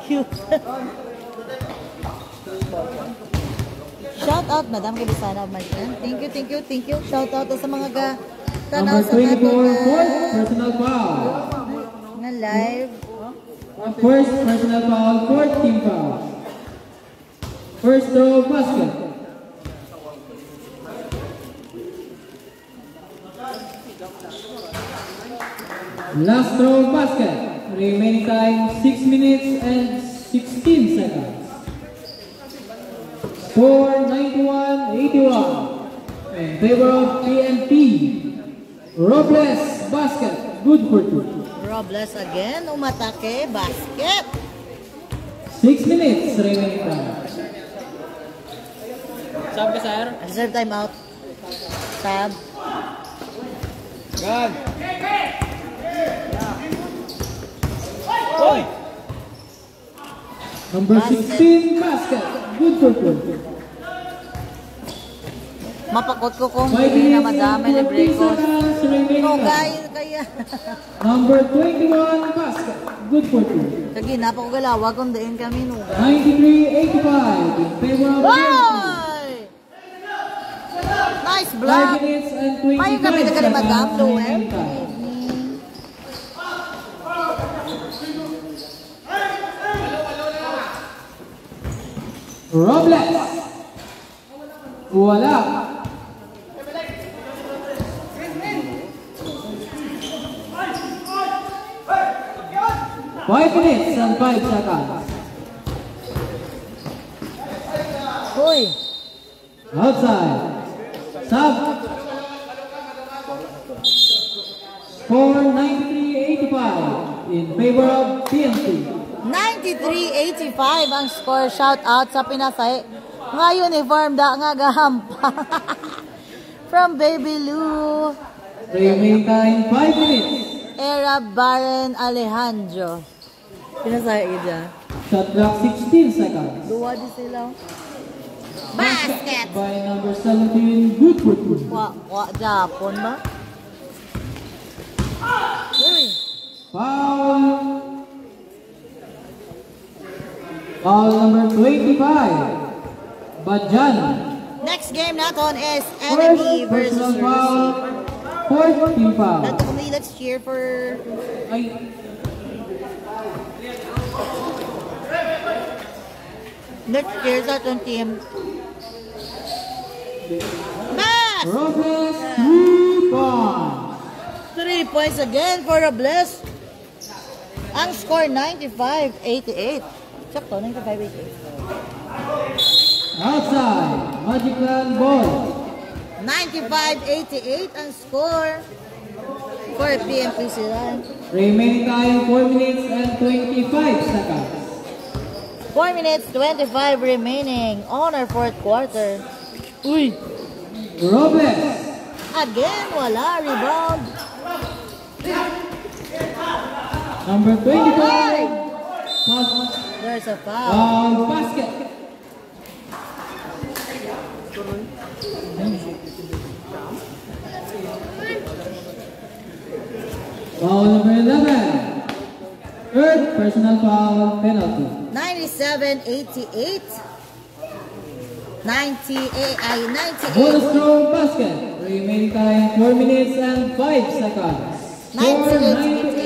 Cute. Shout out, Madam Kabisana, my friend. Thank you. Shout out sa mga tanaw Number sa 24, ating fourth personal foul. nga live. First personal foul, fourth team foul. First throw basket. Last throw basket. Remaining time 6 minutes and 16 seconds. Score 91-81 in favor of PNP. Robles basket. Good for two. Robles again, umatake, basket. 6 minutes remaining time. Sab ka, sir? Reserve time out. Sab. Gan. Hoy! Number 16 basket. Good for two. Mapakot ko kung 5 hindi na minutes madami and libre 40 ko. seconds remaining Kung time. kaya. Number 21 basket. Good for two. Kagi, napakagalawa kung dain kami nuga. 93-85 in favor of PNP. Hoy! Nice 5 block. minutes and 25 Payo kami na kali Madam seconds Noel. remaining time. Robles. Wala. Five minutes and 5 seconds. Hoy! Outside. Sub. Score 93-85 in favor of PNP. 93-85 ang score. Shout out sa Pinasay. Nga uniform da nga gahampa. From Baby Lou. Remaining time 5 minutes. Era Baron Alejandro. Pinasay ida. Shot clock 16 seconds. Duwa di sila. Basket! By number 17, good for two. Japon ba? Uy! Foul. Foul number 25. Bajan. Next game natin is First Enemy personal versus foul. Russie. Fourth team foul. Let's cheer for... Ay, Let's cheer sa itong team. Bass! Robles, 3 points. 3 points again for Robles. Ang score 95-88. Sakto, 95-88. Outside, Magical ball. 95-88 ang score for PNP sila. Remaining time 4 minutes and 25 seconds. 4 minutes 25 remaining on our fourth quarter. Uy! Robles. Again, wala. Rebound. Number 25. Pass there's a foul. Basket. Foul number 11. Third personal foul penalty. 97-88. 98. Bonus throw basket. Remaining time 4 minutes and 5 seconds. 98-88.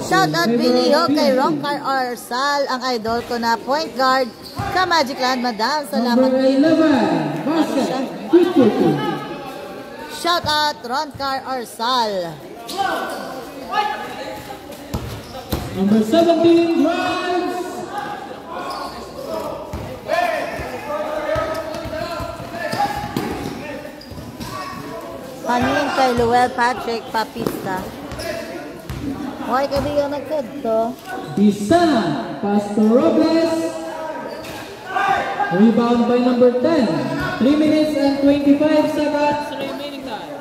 Shout out Billy Ho kay Roncar Arsal, ang idol ko na point guard sa Magic Land. Madam, salamat Number din. 11. Basket. 52. Shout out Roncar Arsal. Number 17 drives. Panin kay Luel Patrick Papista. Okay, kaibigan nagkadto. Bisana. Pass to Robles. Rebound by number 10. 3 minutes and 25 seconds remaining time.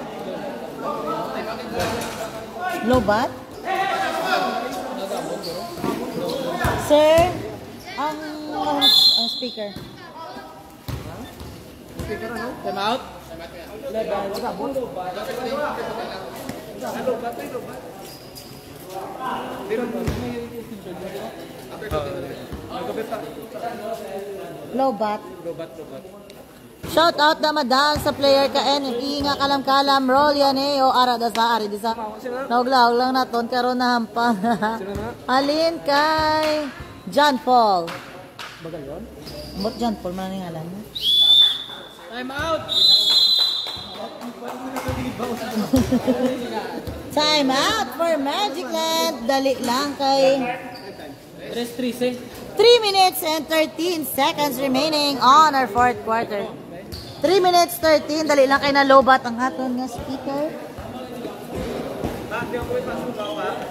Lobat? Sir, ang speaker. Time out. Lobat. Shout out na madam sa player ka NFE nga kalam-kalam roll yan o ara da sa ari di sa nauglaw lang naton karon na hampa. Alin kay John Paul. Bagal yon? Mot John Paul man ning alam mo. Time out. Time out for Magic Land. Dali lang kay 3 minutes and 13 seconds remaining on our fourth quarter. 3 minutes 13. Dali lang kay nalobat ang haton nga speaker.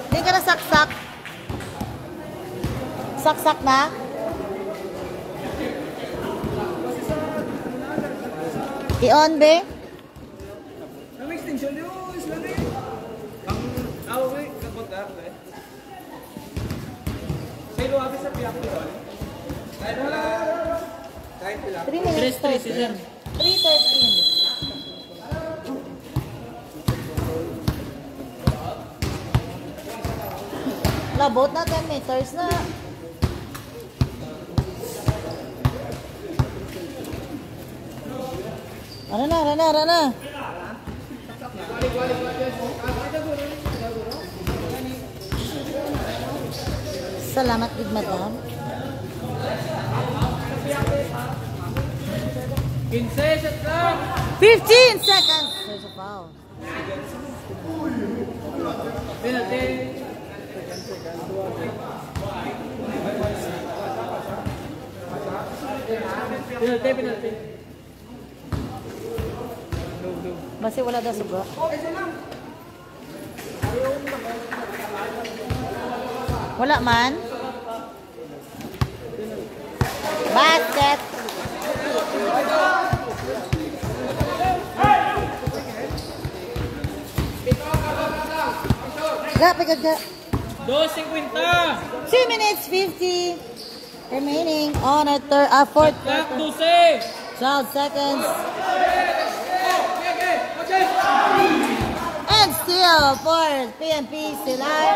Hindi ka na saksak. Saksak na. I-on be. Ang extension yun, isla na yun. Ang away, kapag eh. Sa'yo habi sa piyak ko yun. Kahit wala, kahit pila. 3 minutes 13. 3:13. Labot na 10 meters na. Ano na. Salamat gid madam. 15 seconds. There's a foul. Penalty. Basi wala daw suga. Wala man. Basket. Gaga. 2:50. 2 minutes 50 remaining on our fourth quarter. 12 seconds. And still for PNP Silay.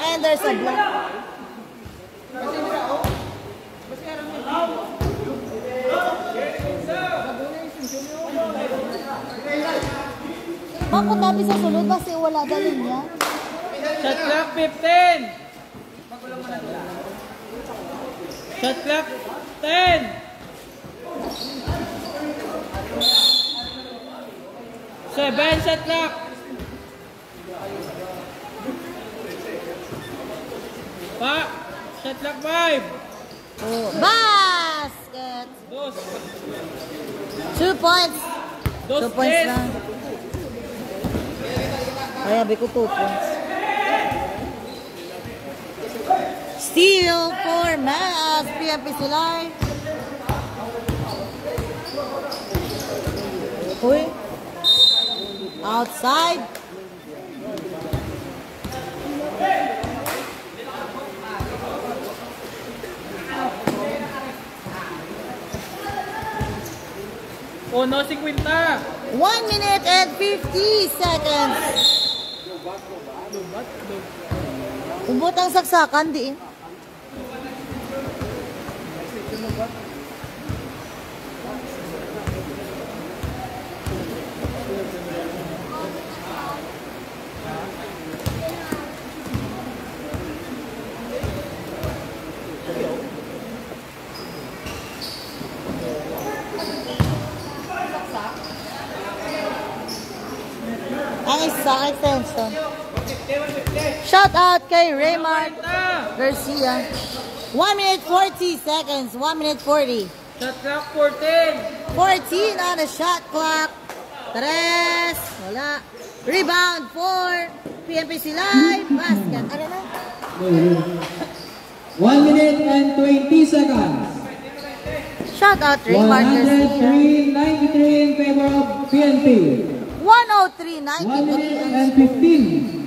And there's a block. Bakit tabi sa sulod kasi wala dalhin niya? Shot clock 15. Shot clock 10. 7 shot clock. Shot clock 5. Oh, basket. 2 points. 2 points lang. Ay, abi ko 2 points. Steal for Mas PNP Silay. Uy. Outside. no 50. 1 minute and 50 seconds. Ubot ang saksakan, di. Ang isa extension. Shout out kay Raymart Garcia. 1 minute 40 seconds. 1 minute 40. Shot clock 14. 14 on the shot clock. Tres. Wala. Rebound for PMPC Live. Basket. Ano na? 1 minute and 20 seconds. Shout out Raymart Garcia. 103.93 in favor of PNP. 103.90. 1 minute and 15.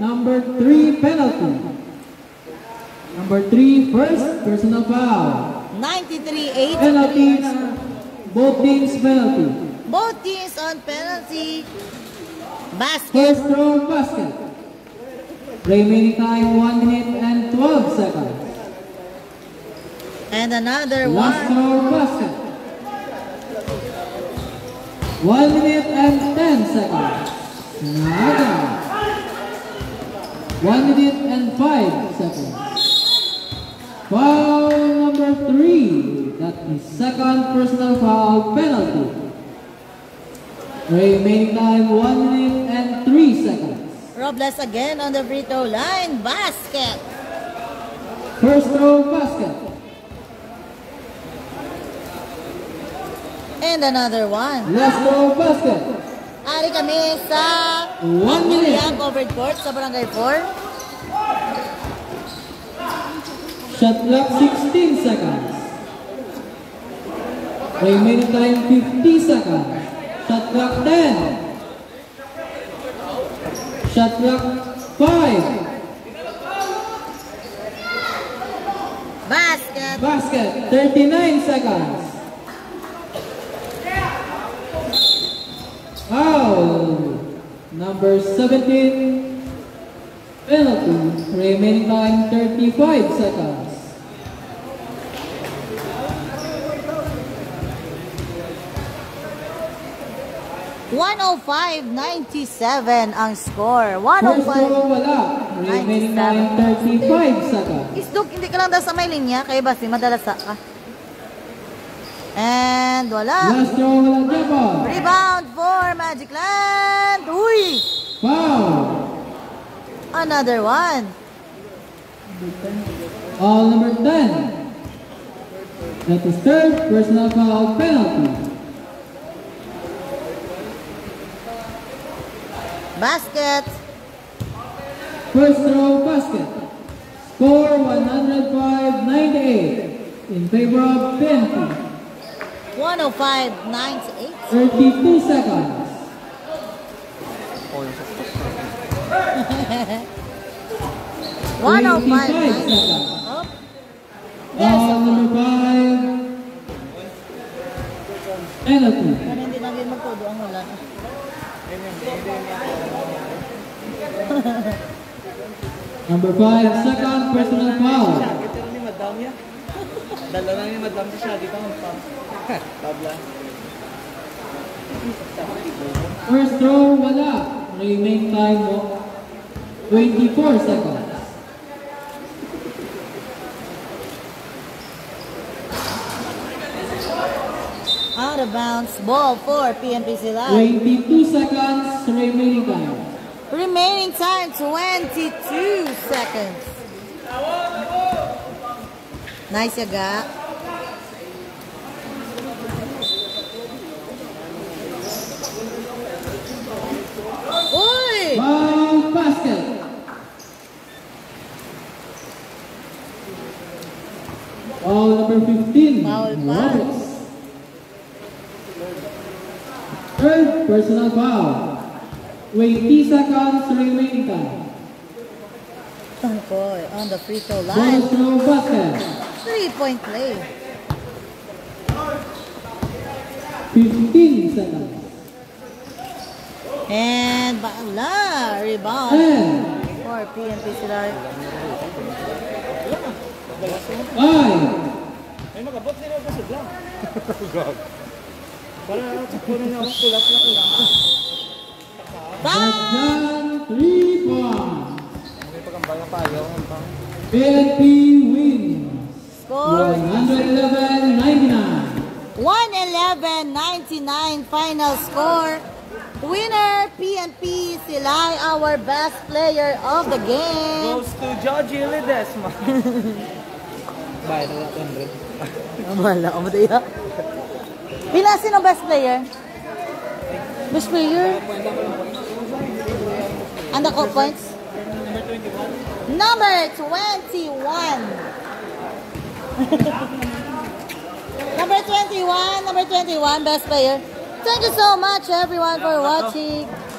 Number 3 penalty. Number 3 first personal foul. 93.80. Penalties. Both teams penalty. Both teams on penalty. Basket. First throw basket. Remaining time 1 minute and 12 seconds. And another Last one. throw basket. 1 minute and 10 seconds. Naga. 1 minute and 5 seconds. Foul number 3. That is second personal foul penalty. Remaining time 1 minute and 3 seconds. Robles again on the free throw line. Basket. First throw basket. And another one. Last throw basket. Ari kami sa 1 minute. Young covered court sa Barangay 4. Shot clock 16 seconds. Remaining time 50 seconds. Shot clock 10. Shot clock 5. Basket. Basket 39 seconds. Foul. Number 17. Penalty. Remaining time 35 seconds. 105.97 ang score. First 105. throw wala. Remaining time 35 seconds. Isdok, hindi ka lang daw sa may linya. Kaya basi, madalas ka. And wala. Last throw wala Japan. Rebound for Magic Land. Uy! Foul. Another one. All number 10. That is third personal foul penalty. Basket. First throw basket. Score 105-98 in favor of PNP. 105.98. 32 seconds. 105.98. 25 seconds. Oh. There's All a number 5. Penalty. Pero hindi naging magtudo ang ulan. Number 5, second personal foul. Ito ni madam ya. Dala lang ni madam siya dito ang pam. Tabla. First throw, wala. Remaining time mo, 24 seconds. Out of bounds. Ball for PMPC Live. 22 seconds remaining time. Remaining time 22 seconds. Nice yaga. Uy! Foul basket. Foul number 15. Foul pass. Roberts. Third personal foul. 20 seconds remaining time. Boy, on the free throw Bonus line. throw basket. 3-point play. 15 seconds. And Bala, rebound 10, for PNP Silay. 5, Ay, magabot nila ba sa blank? Para sakto na naman kulas na kulang. Jan 3 points. May pagkambala pa ayaw. PNP wins. Score 111-99. 111-99 final score. Winner PNP Silay, our best player of the game. Goes to Georgie Ledesma. Bayad na 100. Wala ko madaya. Pila sino best player? Best player? And the points? Number 21. Number 21, best player. Thank you so much everyone for watching.